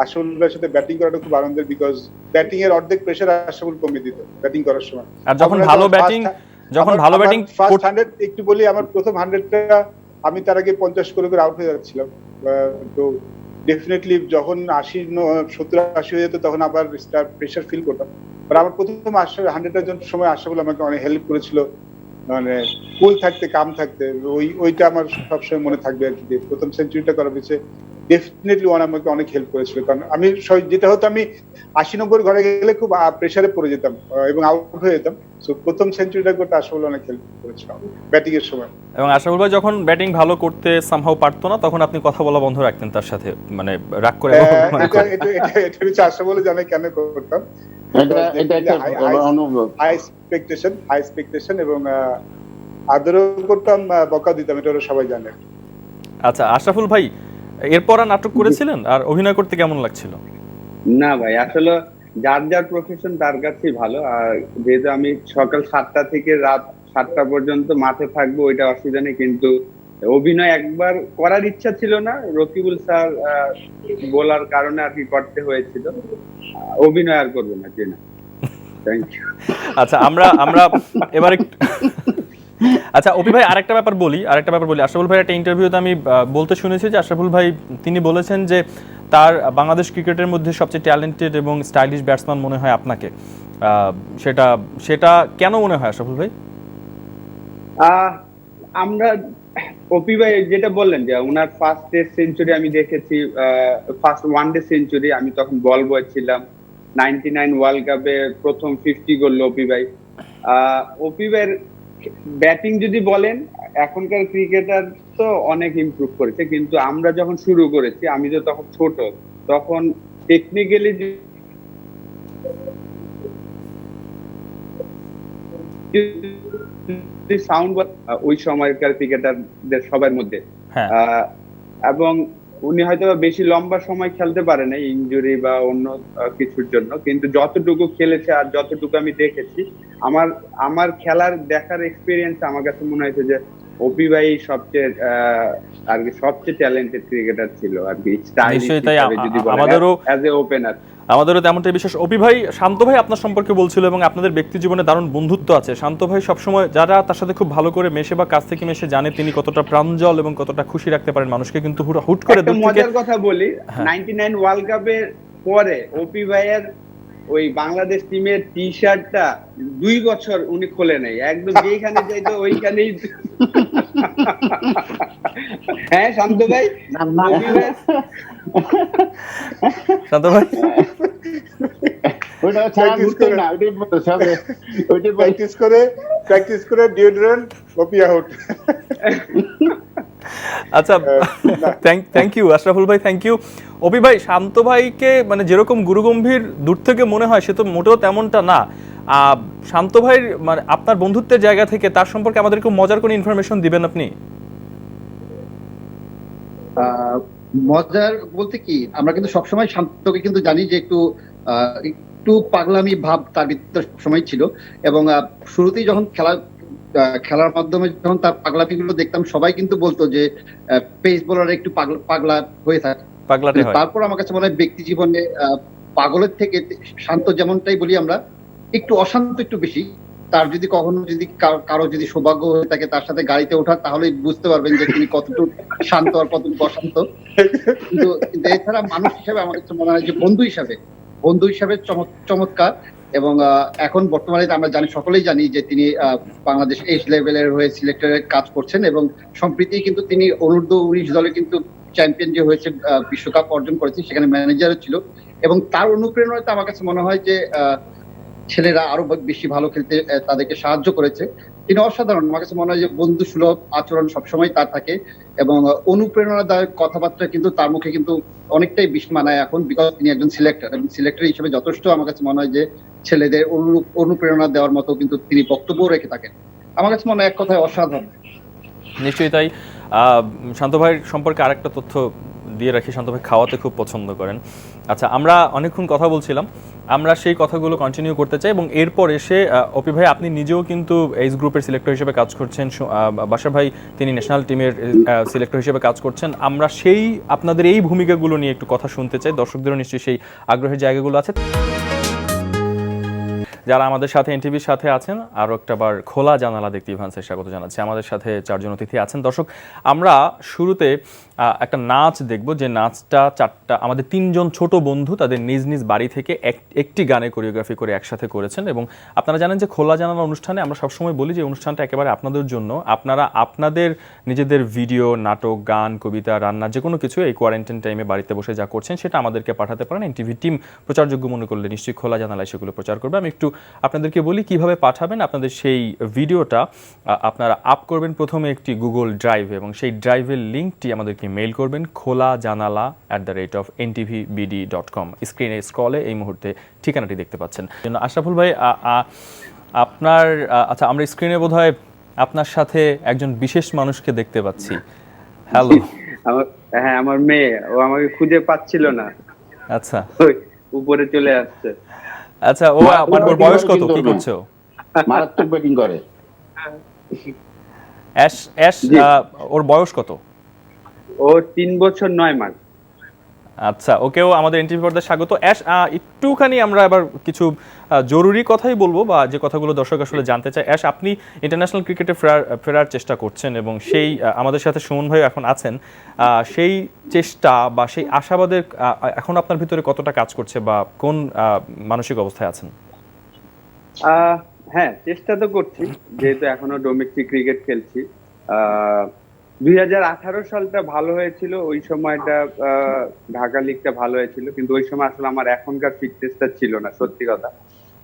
আশরাফুলের সাথে ব্যাটিং করাটা খুব আনন্দের, বিকজ ব্যাটিং এর অর্ধেক প্রেসার আশরাফুল কমিয়ে দিত ব্যাটিং করার সময়। আর যখন ভালো ব্যাটিং ফার্স্ট 100 একটু বলি, আমার প্রথম 100টা আমি তার আগে 50 করে আউট হয়ে যাচ্ছিলাম। তো ডেফিনেটলি যখন 70-80 হয়ে যেত তখন আবার প্রেসার ফিল করতাম। আর আমার প্রথম 100টার জন্য সময় আশরাফুল আমাকে অনেক হেল্প করেছিল, মানে কুল থাকতে, কাম থাকতে। ওইটা আমার সবসময় মনে থাকবে আর কি। প্রথম সেঞ্চুরিটা করার পিছিয়ে ডেফিনেটলি আমাকে অনেক হেল্প করেছিল, কারণ আমি যেটা হতো, আমি 80-90 ঘরে গেলে খুব প্রেসারে পড়ে যেতাম এবং আউট হয়ে যেতাম। সো প্রথম সেঞ্চুরিটা করতে আশরাফুল অনেক হেল্প করেছিল ব্যাটিং এর সময়। এবং আশরাফুল ভাই যখন ব্যাটিং ভালো করতে সামহাও পারতো না, তখন আপনি কথা বলা বন্ধ রাখতেন তার সাথে, মানে রাগ করে। এটা আশরাফুল জানে কেন করতাম। হাই এক্সপেকটেশন এবং আদরও করতাম, বকা দিতাম, এটা ওরা সবাই জানে। আচ্ছা আশরাফুল ভাই, এরপর আর নাটক করেছিলেন, আর অভিনয় করতে কেমন লাগছিল? না ভাই, আসলে যার যার প্রফেশন তার কাছেই ভালো। আর যেহেতু আমি সকাল 7টা থেকে রাত 7টা পর্যন্ত মাঠে থাকবো, ওইটা অসুবিধা নেই, কিন্তু অভিনয় একবার করার ইচ্ছা ছিল না, রকিবুল স্যার বলার কারণে আর কি করতে হয়েছিল। অভিনয় আর করবো না, জি না, থ্যাংক ইউ। আচ্ছা আমরা এবার আচ্ছা অপি ভাই, আরেকটা ব্যাপার বলি। আশরাফুল ভাই একটা ইন্টারভিউতে আমি বলতে শুনেছি যে আশরাফুল ভাই তিনি বলেছেন যে তার বাংলাদেশ ক্রিকেটের মধ্যে সবচেয়ে ট্যালেন্টেড এবং স্টাইলিশ ব্যাটসম্যান মনে হয় আপনাকে। সেটা কেন মনে হয় আশরাফুল ভাই? আমরা অপি ভাই যেটা বললেন যে ওনার ফার্স্ট টেস্ট সেঞ্চুরি আমি দেখেছি, ফার্স্ট ওয়ানডে সেঞ্চুরি, আমি তখন বল বয় ছিলাম। 99 ওয়ার্ল্ড কাপে প্রথম 50 করলো অপি ভাই। অপি ভাইয়ের ব্যাটিং যদি বলেন, এখনকার ক্রিকেটার তো অনেক ইমপ্রুভ করেছে, কিন্তু আমরা যখন শুরু করেছি, আমি তো তখন ছোট, তখন টেকনিক্যালি সাউন্ড ওই সময়কার ক্রিকেটারদের সবার মধ্যে, এবং উনি হয়তো বেশি লম্বা সময় খেলতে পারে না ইনজুরি বা অন্য কিছুর জন্য, কিন্তু যতটুকু খেলেছে আর যতটুকু আমি দেখেছি, আমার খেলার দেখার এক্সপিরিয়েন্স আমার কাছে মনে হয়েছে যে অপি ভাই সবচেয়ে আর কি সবচেয়ে ট্যালেন্টেড ক্রিকেটার ছিল আর কি, স্টাইলিশ হিসেবে যদি বলেন, অ্যাজ এ ওপেনার। আমাদেরও তেমনটাই বিশেষ। অপি ভাই, শান্ত ভাই আপনার সম্পর্কে বলছিল এবং আপনাদের ব্যক্তি জীবনে দারুণ বন্ধুত্ব আছে। শান্ত ভাই সবসময় যারা তার সাথে খুব ভালো করে মেশে বা কাছ থেকে মেশে জানে তিনি কতটা প্রাঞ্জল এবং কতটা খুশি রাখতে পারেন মানুষকে, কিন্তু হুট করে একটা মজার কথা বলি, 99 ওয়ার্ল্ড কাপের পরে অপি ভাইয়ের ওই বাংলাদেশ টিমের টি শার্টটা 2 বছর উনি খোলে নাই, একদম যেখানে যাইতো ওইখানেই। হ্যাঁ শান্ত ভাই, শান্ত ভাই প্র্যাকটিস করে ডিওড্রেন্ট অপি আউট। আচ্ছা, থ্যাংক ইউ আশরাফুল ভাই, থ্যাংক ইউ। অপি ভাই, শান্ত ভাইকে মানে যেরকম গুরুগম্ভীর দূর থেকে মনে হয়, সে তো মোটেও তেমনটা না। শান্ত ভাইয়ের মানে আপনার বন্ধুত্বের জায়গা থেকে তার সম্পর্কে আমাদেরকে মজার কোনো ইনফরমেশন দিবেন আপনি? মজার বলতে কি, আমরা কিন্তু সবসময় শান্তকে কিন্তু জানি যে একটু পাগলামি ভাব তার ভিতরে সবসময় ছিল, এবং শুরুতেই যখন খেলার মাধ্যমে যখন তার পাগলামি গুলো দেখতাম, সবাই কিন্তু বলতো যে পেস বোলার একটু পাগলা হয়ে থাকে। তারপর আমার কাছে মনে হয় ব্যক্তি জীবনে পাগলের থেকে শান্ত, যেমনটাই বলি আমরা, একটু অশান্ত একটু বেশি। তার যদি কখনো যদি কারো যদি সৌভাগ্য হয়ে থাকে তার সাথে গাড়িতে ওঠা, তাহলে বুঝতে পারবেন যে তিনি কতটুকু শান্ত আর কতটুকু অশান্ত। কিন্তু এছাড়া মানুষ হিসাবে আমার কাছে মনে হয় যে বন্ধু হিসাবে চমৎকার। এবং এখন বর্তমানে আমরা জানি, সকলেই জানি যে তিনি বাংলাদেশ এজ লেভেলের হয়ে সিলেক্টরের কাজ করছেন, এবং সম্প্রতি কিন্তু তিনি অনূর্ধ্ব-19 দলে কিন্তু চ্যাম্পিয়ন যে হয়েছে, বিশ্বকাপ অর্জন করেছে, সেখানে ম্যানেজারও ছিল। এবং তার অনুপ্রেরণাতে আমার কাছে মনে হয় যে ছেলেরা আরো বেশি ভালো খেলতে তাদেরকে সাহায্য করেছে। তিনি অসাধারণ। আমার কাছে মনে হয় যে বন্ধু সুলভ আচরণ সবসময় তার থাকে, এবং অনুপ্রেরণাদায়ক কথাবার্তা কিন্তু তার মুখে কিন্তু অনেকটাই বেশি মানায় এখন, বিকজ তিনি একজন সিলেক্টর, এবং সিলেক্টর হিসেবে যথেষ্ট আমার কাছে মনে হয় যে ছেলেদের অনুপ্রেরণা দেওয়ার মতো কিন্তু তিনি বক্তব্য রেখে থাকেন। আমার কাছে মনে হয় এক কথায় অসাধারণ। নিশ্চয়ই তাই। শান্ত ভাইয়ের সম্পর্কে আরেকটা তথ্য দিয়ে রাখি, শান্ত ভাই খাওয়াতে খুব পছন্দ করেন। আচ্ছা, আমরা অনেকক্ষণ কথা বলছিলাম, আমরা সেই কথাগুলো কন্টিনিউ করতে চাই। এবং এরপর এসে অপি ভাই, আপনি নিজেও কিন্তু এইজ গ্রুপের সিলেক্টর হিসেবে কাজ করছেন, বাশার ভাই তিনি ন্যাশনাল টিমের সিলেক্টর হিসেবে কাজ করছেন। আমরা সেই আপনাদের এই ভূমিকাগুলো নিয়ে একটু কথা শুনতে চাই, দর্শকদেরও নিশ্চয়ই সেই আগ্রহের জায়গাগুলো আছে। যারা আমাদের সাথে এনটিভির সাথে আছেন, আরও একটাবার খোলা জানালা দেখতে ইভান্সের স্বাগত জানাচ্ছি। আমাদের সাথে 4 জন অতিথি আছেন। দর্শক, আমরা শুরুতে একটা নাচ দেখব, যে নাচটা আমাদের 3 জন ছোট বন্ধু তাদের নিজ নিজ বাড়ি থেকে একটি গানে কোরিওগ্রাফি করে একসাথে করেছেন। এবং আপনারা জানেন যে খোলা জানালা অনুষ্ঠানে আমরা সবসময় বলি যে অনুষ্ঠানটা একেবারে আপনাদের জন্য। আপনারা আপনাদের নিজেদের ভিডিও, নাটক, গান, কবিতা, রান্না, যে কোনো কিছু এই কোয়ারেন্টাইন টাইমে বাড়িতে বসে যা করছেন সেটা আমাদেরকে পাঠাতে পারেন। এনটিভি টিম প্রচারযোগ্য মনে করলে নিশ্চয়ই খোলা জানালায় সেগুলো প্রচার করবে। আমি একটু আপনাদেরকে বলি কিভাবে পাঠাবেন। আপনাদের সেই ভিডিওটা আপনারা আপ করবেন প্রথমে একটি গুগল ড্রাইভে, এবং সেই ড্রাইভের লিঙ্কটি আমাদেরকে মেইল করবেন kholajanala@ntvbd.com। স্ক্রিনে স্ক্রলে এই মুহূর্তে ঠিকানাটি দেখতে পাচ্ছেন। আশরাফুল ভাই, আপনার আচ্ছা, আমরা স্ক্রিনে বোধহয় আপনার সাথে একজন বিশেষ মানুষকে দেখতে পাচ্ছি। হ্যালো। হ্যাঁ, আমার মেয়ে, ও আমাকে খুঁজে পাচ্ছিল না। আচ্ছা, উপরে চলে আসছে। আচ্ছা, ওর বয়স কত, কি করছে ও? মারাত্মক ব্যাটিং করে। ওর বয়স কত? ও 3 বছর 9 মাস। আচ্ছা, ওকেও আমাদের এনটিভি পর্দায় স্বাগত। একটুখানি আমরা এবার কিছু জরুরি কথাই বলবো, বা যে কথাগুলো দর্শক আসলে জানতে চায়। আপনি ইন্টারন্যাশনাল ক্রিকেটে ফেরার চেষ্টা করছেন, এবং সেই আমাদের সাথে সুমন ভাই এখন আছেন। সেই চেষ্টা বা সেই আশাবাদের এখন আপনার ভিতরে কতটা কাজ করছে, বা কোন মানসিক অবস্থায় আছেন? হ্যাঁ, চেষ্টা তো করছি, যেহেতু এখনো ডোমেস্টিক ক্রিকেট খেলছি। 2018 সালটা ভালো হয়েছিল, ওই সময়টা ঢাকা লিগটা ভালো হয়েছিল, কিন্তু ওই সময় আসলে আমার এখনকার ফিটনেসটা ছিল না, সত্যি কথা।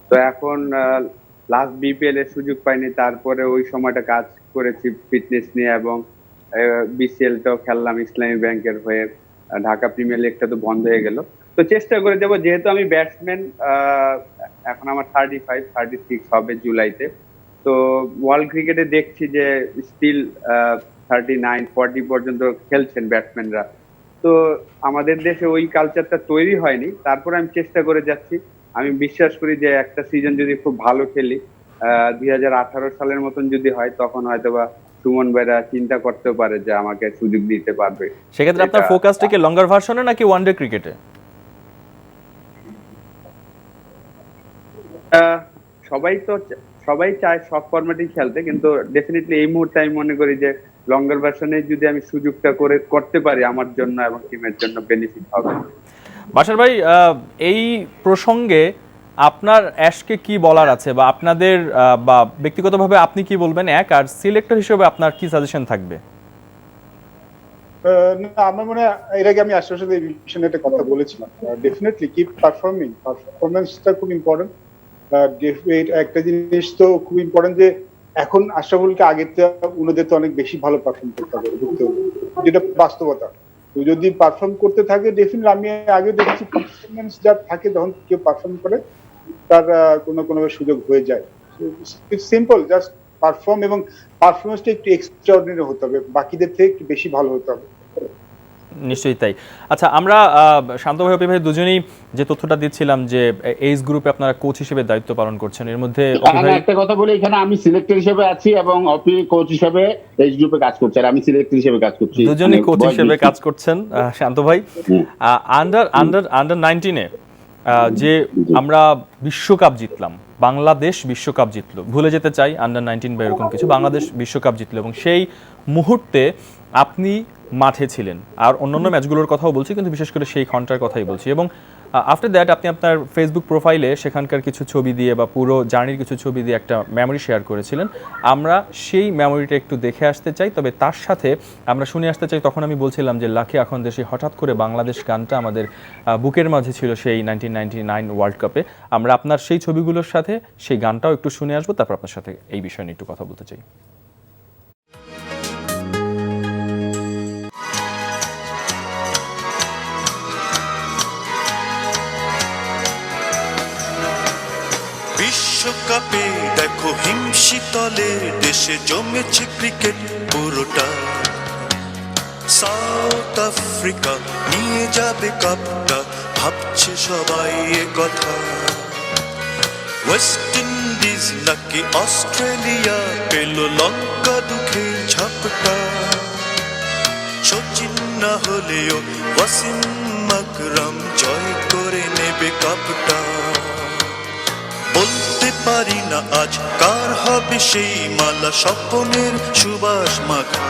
তো এখন লাস্ট বিপিএল এর সুযোগ পাইনি, তারপরে ওই সময়টা কাজ করেছি ফিটনেস নিয়ে, এবং বিসিএলটাও খেললাম ইসলামী ব্যাংকের হয়ে। ঢাকা প্রিমিয়ার লিগটা তো বন্ধ হয়ে গেল, তো চেষ্টা করে যাবো, যেহেতু আমি ব্যাটসম্যান, এখন আমার 35-36 হবে জুলাইতে। তো ওয়ার্ল্ড ক্রিকেটে দেখছি যে স্টিল 39-40 পর্যন্ত খেলছেন ব্যাটসম্যানরা। তো আমাদের দেশে ওই কালচারটা তৈরি হয়নি, তারপরে আমি চেষ্টা করে যাচ্ছি। আমি বিশ্বাস করি যে একটা সিজন যদি খুব ভালো খেলি, 2018 সালের মতন যদি হয়, তখন হয়তোবা সুমন ভাইরা চিন্তা করতে পারে যে আমাকে সুযোগ দিতে পারবে। সেক্ষেত্রে আপনার ফোকাসটা কি লঙ্গার ভার্সনে নাকি ওয়ানডে ক্রিকেটে? সবাই চায় সব ফরম্যাটেই খেলতে, কিন্তু ডেফিনেটলি এই মুহূর্তে আমি মনে করি যে লঙ্গার ভার্সনে যদি আমি সুযোগটা করতে পারি, আমার জন্য এবং টিমের জন্য বেনিফিট হবে। বাশার ভাই, এই প্রসঙ্গে আপনার অ্যাশকে কি বলার আছে, বা আপনাদের বা ব্যক্তিগতভাবে আপনি কি বলবেন, আর সিলেক্টর হিসেবে আপনার কি সাজেশন থাকবে? না, আমার মনে হয় এর আগে আমি আশরাফের সাথে এই বিষয়ে একটা কথা বলেছিলাম। ডেফিনেটলি কিপ পারফর্মিং, পারফরমেন্সটা খুব ইম্পর্টেন্ট। একটা জিনিস তো খুব ইম্পর্টেন্ট যে এখন আশরাফুলকে আগের উনাদের তো অনেক বেশি ভালো পারফর্ম করতে হবে, যেটা বাস্তবতা। তো যদি পারফর্ম করতে থাকে, ডেফিনেটলি আমি আগে দেখেছি পারফরমেন্স যা থাকে, তখন কেউ পারফর্ম করে তার কোনো সুযোগ হয়ে যায়। ইটস সিম্পল, জাস্ট পারফর্ম, এবং পারফরমেন্সটা একটু এক্সট্রাঅর্ডিনারি হতে হবে, বাকিদের থেকে একটু বেশি ভালো হতে হবে। নিশ্চয়ই তাই। আচ্ছা, আমরা শান্ত ভাই, অপি ভাই দুজনেই যে তথ্যটা দিচ্ছিলাম যে এইজ গ্রুপে আপনারা কোচ হিসেবে দায়িত্ব পালন করছেন, এর মধ্যে একটা কথা বলি, এখানে আমি সিলেক্টর হিসেবে আছি এবং অপি কোচ হিসেবে এইজ গ্রুপে কাজ করছে, আর আমি সিলেক্টর হিসেবে কাজ করছি। দুজনেই কোচ হিসেবে কাজ করছেন। শান্ত ভাই, আন্ডার 19-এ যে আমরা বিশ্বকাপ জিতলাম, বাংলাদেশ বিশ্বকাপ জিতলো, ভুলে যেতে চাই আন্ডার 19 বা এরকম কিছু, বাংলাদেশ বিশ্বকাপ জিতলো, এবং সেই মুহূর্তে আপনি মাঠে ছিলেন। আর অন্যান্য ম্যাচগুলোর কথাও বলছি, কিন্তু বিশেষ করে সেই ঘন্টার কথাই বলছি। এবং আফটার দ্যাট আপনি আপনার ফেসবুক প্রোফাইলে সেখানকার কিছু ছবি দিয়ে বা পুরো জার্নির কিছু ছবি দিয়ে একটা মেমোরি শেয়ার করেছিলেন। আমরা সেই মেমোরিটা একটু দেখে আসতে চাই, তবে তার সাথে আমরা শুনে আসতে চাই, তখন আমি বলছিলাম যে লাখে এখন দেশে হঠাৎ করে বাংলাদেশ গানটা আমাদের বুকের মাঝে ছিল সেই 1999 ওয়ার্ল্ড কাপে। আমরা আপনার সেই ছবিগুলোর সাথে সেই গানটাও একটু শুনে আসবো, তারপর আপনার সাথে এই বিষয় নিয়ে একটু কথা বলতে চাই। বিশ্বকাপে দেখো হিমশীতলে দেশে জমেছে ক্রিকেট পুরোটা। সাউথ আফ্রিকা নিয়ে যাবে কাপটা, ভাবছে সবাই এ কথা। ওয়েস্ট ইন্ডিজ নাকি অস্ট্রেলিয়া পেল লঙ্কা দুঃখের ঝাপটা। সচিন না হলেও ওয়াসিম আকরাম জয় করে নেবে কাপটা। বলতে পারি না আজ কার হবে সেই মালা, স্বপ্নের সুবাস মাখা।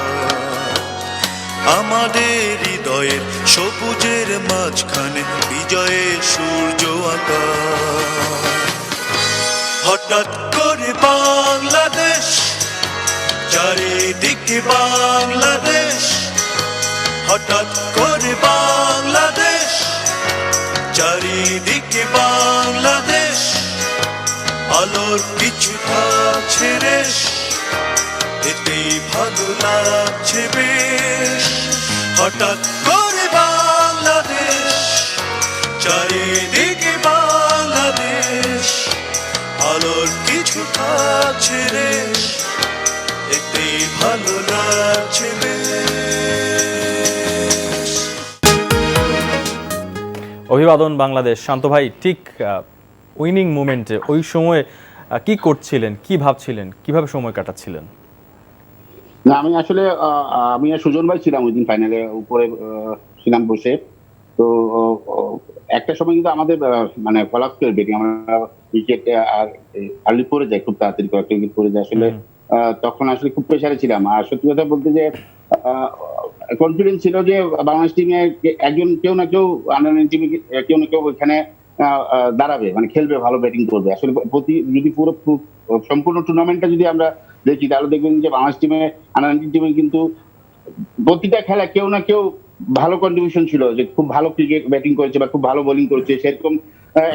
আমাদের হৃদয়ের সবুজের মাঝখানে বিজয়ের সূর্য আঁকা। হঠাৎ করে বাংলাদেশ, চারিদিকে বাংলাদেশ। হঠাৎ করে বাংলাদেশ, চারিদিকে বাংলাদেশ। আলোর কিছু থাকছে রেশ, এতেই ভালো লাগছে বেশ। হঠাৎ করে বাংলাদেশ, চারিদিকে বাংলাদেশ। আলোর কিছু থাকছে রেশ, এতেই ভালো লাগছে বেশ। অভিবাদন বাংলাদেশ। শান্ত ভাই, ঠিক উইনিং মোমেন্টে ওই সময় কি করছিলেন, কি ভাবছিলেন, কিভাবে সময় কাটাচ্ছিলেন? না, আমি আসলে আমি আর সুজন ভাই ছিলাম ওই দিন ফাইনালে, উপরে ছিলাম বসে। তো একটা সময় কিন্তু আমাদের মানে ফলাফল ব্যাটিং, আমরা উইকেট আর আর্লি পড়ে যায়, খুব তাড়াতাড়ি কয়েকটা উইকেট পড়ে যায়। আসলে তখন আসলে খুব প্রেসারে ছিলাম। আর সত্যি কথা বলতে যে কনফিডেন্স ছিল যে বাংলাদেশ টিমে একজন কেউ না কেউ আন্ডার 19 টিমে কেউ না কেউ ওখানে দাঁড়াবে, মানে খেলবে, ভালো ব্যাটিং করবে। আসলে যদি পুরো সম্পূর্ণ টুর্নামেন্টটা যদি আমরা দেখি, তাহলে দেখবেন যে বাংলাদেশ টিমে আন্ডার 19 টিমে কিন্তু প্রতিটা খেলা কেউ না কেউ ভালো কন্ট্রিবিউশন ছিল, যে খুব ভালো ক্রিকেট ব্যাটিং করেছে বা খুব ভালো বোলিং করেছে, সেরকম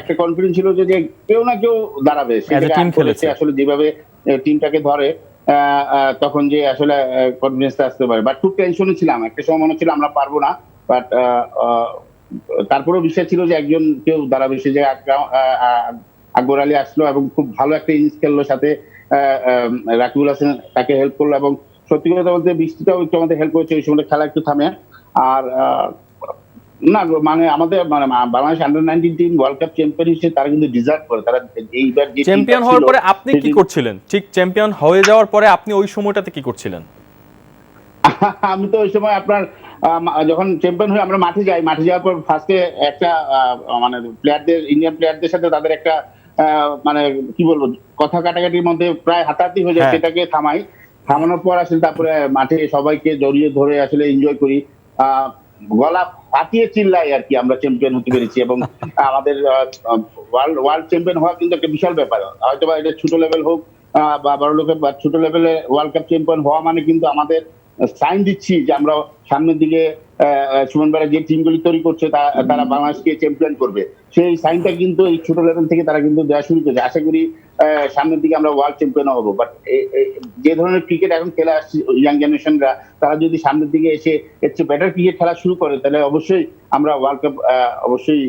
একটা কনফিডেন্স ছিল যে কেউ না কেউ দাঁড়াবে। আসলে যেভাবে টিমটাকে ধরে তখন যে আসলে কনফিডেন্সটা আসতে পারে। বাট খুব টেনশনে ছিলাম, একটা সময় মনে ছিল আমরা পারবো না, বাট তারপরেও বিশ্বাস ছিল যে একজন কেউ দাঁড়াবে। সে যে আকবর আলী আসলো এবং খুব ভালো একটা ইনিংস খেললো, সাথে রাকিবুল হাসান তাকে হেল্প করলো, এবং সত্যি কথা বলতে বৃষ্টিটাও একটু আমাদের হেল্প করেছে ওই সময়টা, খেলা একটু থামে। আর না মানে আমাদের মানে Bangladesh under nineteen team world cup champion হিসেবে তারা কিন্তু ডিজার্ভ করে। তারা এইবার যে চ্যাম্পিয়ন হওয়ার পরে আপনি কি করছিলেন? ঠিক চ্যাম্পিয়ন হয়ে যাওয়ার পরে আপনি ওই সময়টাতে কি করছিলেন? আমি তো ওই সময় আপনার যখন চ্যাম্পিয়ন হয়ে আমরা মাঠে যাই, মাঠে যাওয়ার পর ফার্স্টে একটা মানে প্লেয়ারদের, ইন্ডিয়ান প্লেয়ারদের সাথে তাদের একটা মানে কি বলবো কথা কাটাকাটির মধ্যে প্রায় হাতাহাতি হয়ে যায়, সেটাকে থামানোর পর আসলে তারপরে মাঠে সবাইকে জড়িয়ে ধরে আসলে এনজয় করি, গলা ফাটিয়ে চিল্লাই আর কি আমরা চ্যাম্পিয়ন হতে পেরেছি। এবং আমাদের ওয়ার্ল্ড চ্যাম্পিয়ন হওয়া কিন্তু একটা বিশাল ব্যাপার। হয়তো বা এটা ছোট লেভেল হোক বা বড় লোকের বা ছোট লেভেলে ওয়ার্ল্ড কাপ চ্যাম্পিয়ন হওয়া মানে কিন্তু আমাদের সাইন দিচ্ছি যে আমরা সামনের দিকে সুমন ভাইরা যে টিমগুলি তৈরি করছে তারা বাংলাদেশকে চ্যাম্পিয়ন করবে, সেই সাইনটা কিন্তু এই ছোট লেভেল থেকে তারা কিন্তু দেওয়া শুরু করেছে। আশা করি সামনের দিকে আমরা ওয়ার্ল্ড চ্যাম্পিয়ন হবো। বাট যে ধরনের ক্রিকেট এখন খেলা আসছে ইয়াং জেনারেশনরা, তারা যদি সামনের দিকে এসে এর চেয়ে বেটার ক্রিকেট খেলা শুরু করে, তাহলে অবশ্যই আমরা ওয়ার্ল্ড কাপ অবশ্যই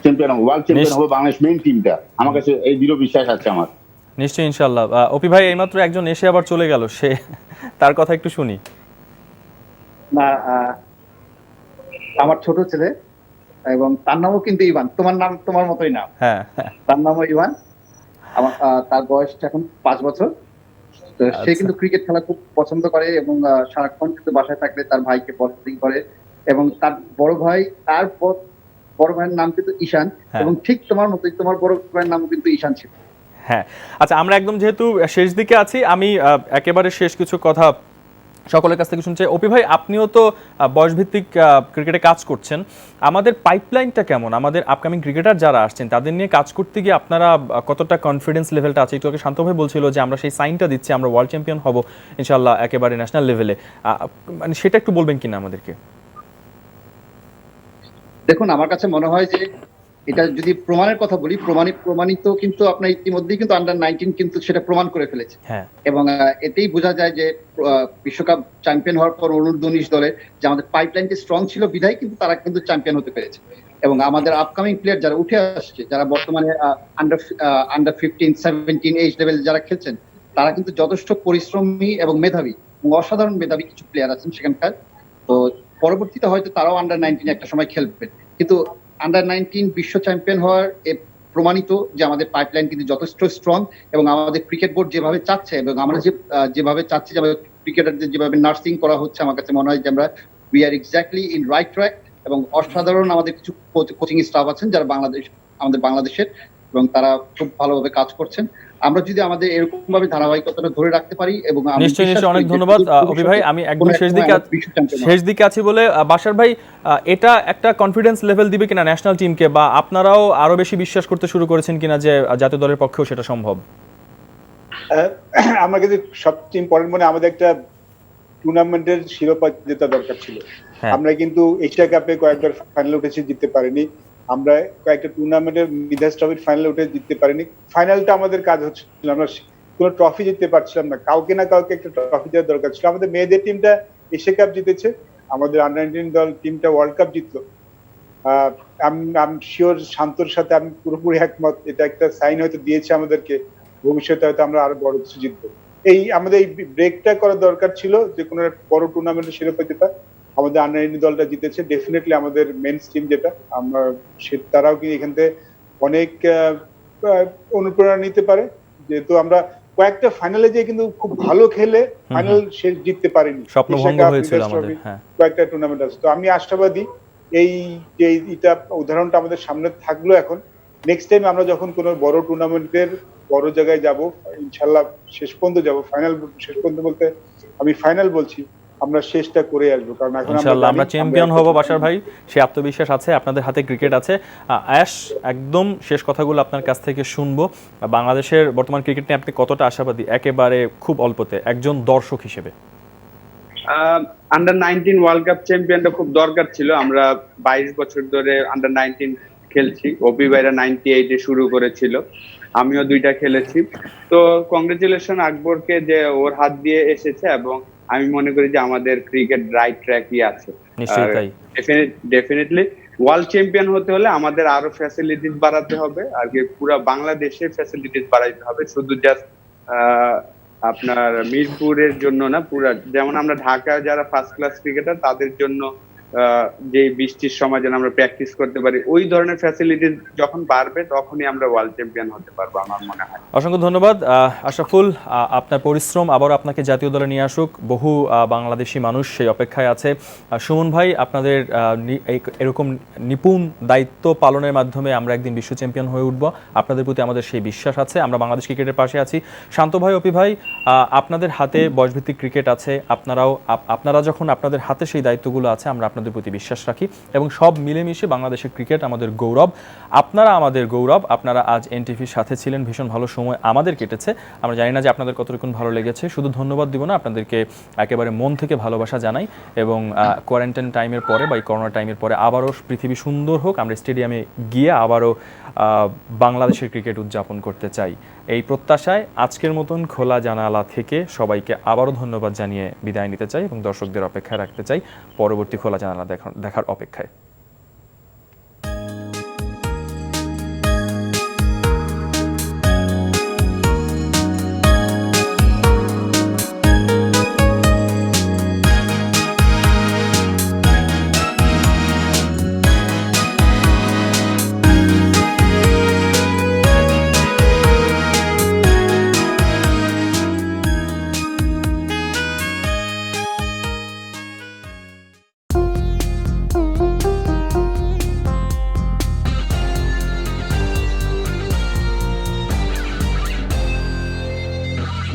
চ্যাম্পিয়ন হবো, ওয়ার্ল্ড চ্যাম্পিয়ন হবো বাংলাদেশ মেইন টিমটা। আমার কাছে এই দৃঢ় বিশ্বাস আছে আমার। নিশ্চয়ই, ইনশাআল্লাহ। অপি ভাই, এইমাত্র একজন এসে আবার চলে গেল, সে তার কথা একটু শুনি। না, আমার ছোট ছেলে, এবং তার নামও কিন্তু ইভান, তোমার নাম তোমার মতোই নাম। হ্যাঁ, তার নামও ইভান। আমার তার বয়স এখন 5 বছর। তো সে কিন্তু ক্রিকেট খেলা খুব পছন্দ করে এবং সারাক্ষণ কিন্তু বাসায় থাকলে তার ভাইকে বোলিং করে। এবং তার বড় ভাইয়ের নাম কিন্তু ঈশান, এবং ঠিক তোমার মতোই তোমার বড় ভাইয়ের নাম কিন্তু ঈশান ছিল। হ্যাঁ, আচ্ছা, আমরা একদম যেহেতু শেষ দিকে আছি, আমি একেবারে শেষ কিছু কথা সকলের কাছ থেকে শুনছি। অপি ভাই, আপনিও তো বয়সভিত্তিক ক্রিকেটে কাজ করছেন, আমাদের পাইপলাইনটা কেমন? আমাদের আপকামিং ক্রিকেটার যারা আসছেন তাদের নিয়ে কাজ করতে গিয়ে আপনারা কতটা কনফিডেন্স লেভেলটা আছে? একটু আগে শান্ত ভাই বলছিল যে আমরা সেই সাইনটা দিচ্ছি, আমরা ওয়ার্ল্ড চ্যাম্পিয়ন হব ইনশাআল্লাহ একেবারে ন্যাশনাল লেভেলে, মানে সেটা একটু বলবেন কিনা আমাদেরকে? দেখুন, আমার কাছে মনে হয় যে এটা যদি প্রমাণের কথা বলি, প্রমাণিত কিন্তু আপনার ইতিমধ্যেই কিন্তু আন্ডার-19 কিন্তু সেটা প্রমাণ করে ফেলেছে। এবং এতেই বোঝা যায় যে বিশ্বকাপ চ্যাম্পিয়ন হওয়ার পর অনূর্ধ্ব-19 দলে যে আমাদের পাইপলাইনটি স্ট্রং ছিল বিধায় কিন্তু তারা কিন্তু চ্যাম্পিয়ন হতে পেরেছে। এবং আমাদের আপকামিং প্লেয়ার যারা উঠে আসছে, যারা বর্তমানে আন্ডার 15, 17 এজ লেভেল যারা খেলছেন, তারা কিন্তু যথেষ্ট পরিশ্রমী এবং মেধাবী এবং অসাধারণ মেধাবী কিছু প্লেয়ার আছেন সেখানকার। তো পরবর্তীতে হয়তো তারাও আন্ডার-19 একটা সময় খেলবেন, কিন্তু আন্ডার-19 বিশ্ব চ্যাম্পিয়ন হওয়ার প্রমাণিত যে আমাদের পাইপলাইন কিন্তু যথেষ্ট স্ট্রং, এবং আমাদের ক্রিকেট বোর্ড যেভাবে চাচ্ছে এবং আমরা যেভাবে চাচ্ছি, যেভাবে ক্রিকেটারদের যেভাবে নার্সিং করা হচ্ছে, আমার কাছে মনে হয় যে আমরা we are exactly in right track. এবং অসাধারণ আমাদের কিছু কোচিং স্টাফ আছেন যারা আমাদের বাংলাদেশের, এবং তারা খুব ভালোভাবে কাজ করছেন। আমরা যদি আমাদের এরকম ভাবে ধারাবাহিকতাটা ধরে রাখতে পারি, এবং নিশ্চয়ই অনেক ধন্যবাদ অপি ভাই। আমি একদম শেষ দিকে আছি বলে, বাশার ভাই, এটা একটা কনফিডেন্স লেভেল দিবে কিনা ন্যাশনাল টিমকে, বা আপনারাও আরো বেশি বিশ্বাস করতে শুরু করেছেন কিনা যে জাতীয় দলের পক্ষেও সেটা সম্ভব? আমার কাছে সবচেয়ে ইম্পর্টেন্ট মনে আমাদের একটা টুর্নামেন্টের শিরোপা জেতা দরকার ছিল। আমরা কিন্তু এশিয়া কাপে কয়েকবার ফাইনালে উঠেছি, জিততে পারিনি। আমরা কয়েকটা টুর্নামেন্টের মিডাস ট্রফির ফাইনালে উঠে জিততে পারিনি। ফাইনালটা আমাদের কাজ হচ্ছিল, আমরা কোনো ট্রফি জিততে পারছিলাম না। কাউকে না কাউকে একটা ট্রফি দেওয়ার দরকার ছিল। আমাদের মেয়েদের টিমটা এশিয়া কাপ জিতেছে, আমাদের আন্ডার-19 দল টিমটা ওয়ার্ল্ড কাপ জিতলো। আমি শিওর শান্তর সাথে আমি পুরোপুরি একমত, এটা একটা সাইন হয়তো দিয়েছে আমাদেরকে, ভবিষ্যতে হয়তো আমরা আরো বড় কিছু জিতবো। আমাদের এই ব্রেকটা করা দরকার ছিল, যে কোনো বড় টুর্নামেন্টের শিরোপা জেতা। আমাদের আন্ডার-19 দলটা জিতেছে, ডেফিনেটলি আমাদের মেন্স টিম যেটা, আমরা তারাও কি এখান থেকে অনেক অনুপ্রেরণা নিতে পারে, যেহেতু আমরা কয়েকটা ফাইনালে যে কিন্তু খুব ভালো খেলে ফাইনাল শেষ জিততে পারিনি, কয়েকটা টুর্নামেন্ট আছে। তো আমি আশাবাদী এই যে এটা উদাহরণটা আমাদের সামনে থাকলো। এখন নেক্সট টাইম আমরা যখন কোনো বড় টুর্নামেন্টের বড় জায়গায় যাব, ইনশাল্লাহ শেষ পর্যন্ত যাব, ফাইনাল শেষ পর্যন্ত বলতে আমি ফাইনাল বলছি, আমরা শেষটা করে আসবো, কারণ এখন ইনশাআল্লাহ আমরা চ্যাম্পিয়ন হব। বাশার ভাই, সে আত্মবিশ্বাস আছে, আপনাদের হাতে ক্রিকেট আছে। আয়াশ, একদম শেষ কথাগুলো আপনার কাছ থেকে শুনবো। বাংলাদেশের বর্তমান ক্রিকেট নিয়ে আপনি কতটা আশাবাদী, একেবারে খুব অল্পতে একজন দর্শক হিসেবে? আন্ডার 19 ওয়ার্ল্ড কাপ চ্যাম্পিয়নটা খুব দরকার ছিল। আমরা 22 বছর ধরে আন্ডার 19 খেলছি। অপি ভাইরা 98-এ শুরু করেছিল, আমিও 2টা খেলেছি। তো কংগ্রেচুলেশন আকবরকে যে ওর হাত দিয়ে এসেছে, এবং আমি মনে করি যে আমাদের ক্রিকেট রাইট ট্র্যাকই আছে। নিশ্চয়ই তাই। ডেফিনেটলি ওয়ার্ল্ড চ্যাম্পিয়ন হতে হলে আমাদের আরো ফ্যাসিলিটিস বাড়াতে হবে, আর কি পুরো বাংলাদেশে ফ্যাসিলিটিস বাড়াইতে হবে, শুধু জাস্ট আপনার মিরপুরের জন্য না, পুরা যেমন আমরা ঢাকায় যারা ফার্স্ট ক্লাস ক্রিকেটার তাদের জন্য যে বৃষ্টির সময় যেন আমরা প্র্যাকটিস করতে পারি, ওই ধরনের ফ্যাসিলিটিস যখন বাড়বে তখনই আমরা ওয়ার্ল্ড চ্যাম্পিয়ন হতে পারবো আমার মনে হয়। অসংখ্য ধন্যবাদ আশরাফুল, আপনার পরিশ্রম আবার আপনাকে জাতীয় দলে নিয়ে আসুক। বহু বাংলাদেশি মানুষ সেই অপেক্ষায় আছে। সুমন ভাই, আপনাদের এরকম নিপুণ দায়িত্ব পালনের মাধ্যমে আমরা একদিন বিশ্ব চ্যাম্পিয়ন হয়ে উঠব, আপনাদের প্রতি আমাদের সেই বিশ্বাস আছে। আমরা বাংলাদেশ ক্রিকেটের পাশে আছি। শান্ত ভাই, অপি ভাই, আপনাদের হাতে বয়সভিত্তিক ক্রিকেট আছে, আপনারা যখন আপনাদের হাতে সেই দায়িত্বগুলো আছে, আমরা আপনাদের প্রতি বিশ্বাস রাখি এবং সব মিলেমিশে বাংলাদেশের ক্রিকেট আমাদের গৌরব, আপনারা আমাদের গৌরব। আপনারা আজ এনটিভির সাথে ছিলেন, ভীষণ ভালো সময় আমাদের কেটেছে। আমরা জানি না যে আপনাদের কতটুকু ভালো লেগেছে, শুধু ধন্যবাদ দিব না, আপনাদেরকে একেবারে মন থেকে ভালোবাসা জানাই এবং কোয়ারেন্টাইন টাইমের পরে বা করোনা টাইমের পরে আবারও পৃথিবী সুন্দর হোক, আমরা স্টেডিয়ামে গিয়ে আবারও বাংলাদেশের ক্রিকেট উদযাপন করতে চাই। এই প্রত্যাশায় আজকের মতন খোলা জানালা থেকে সবাইকে আবারও ধন্যবাদ জানিয়ে বিদায় নিতে চাই এবং দর্শকদের অপেক্ষায় রাখতে চাই পরবর্তী খোলা জানালা দেখার অপেক্ষায়।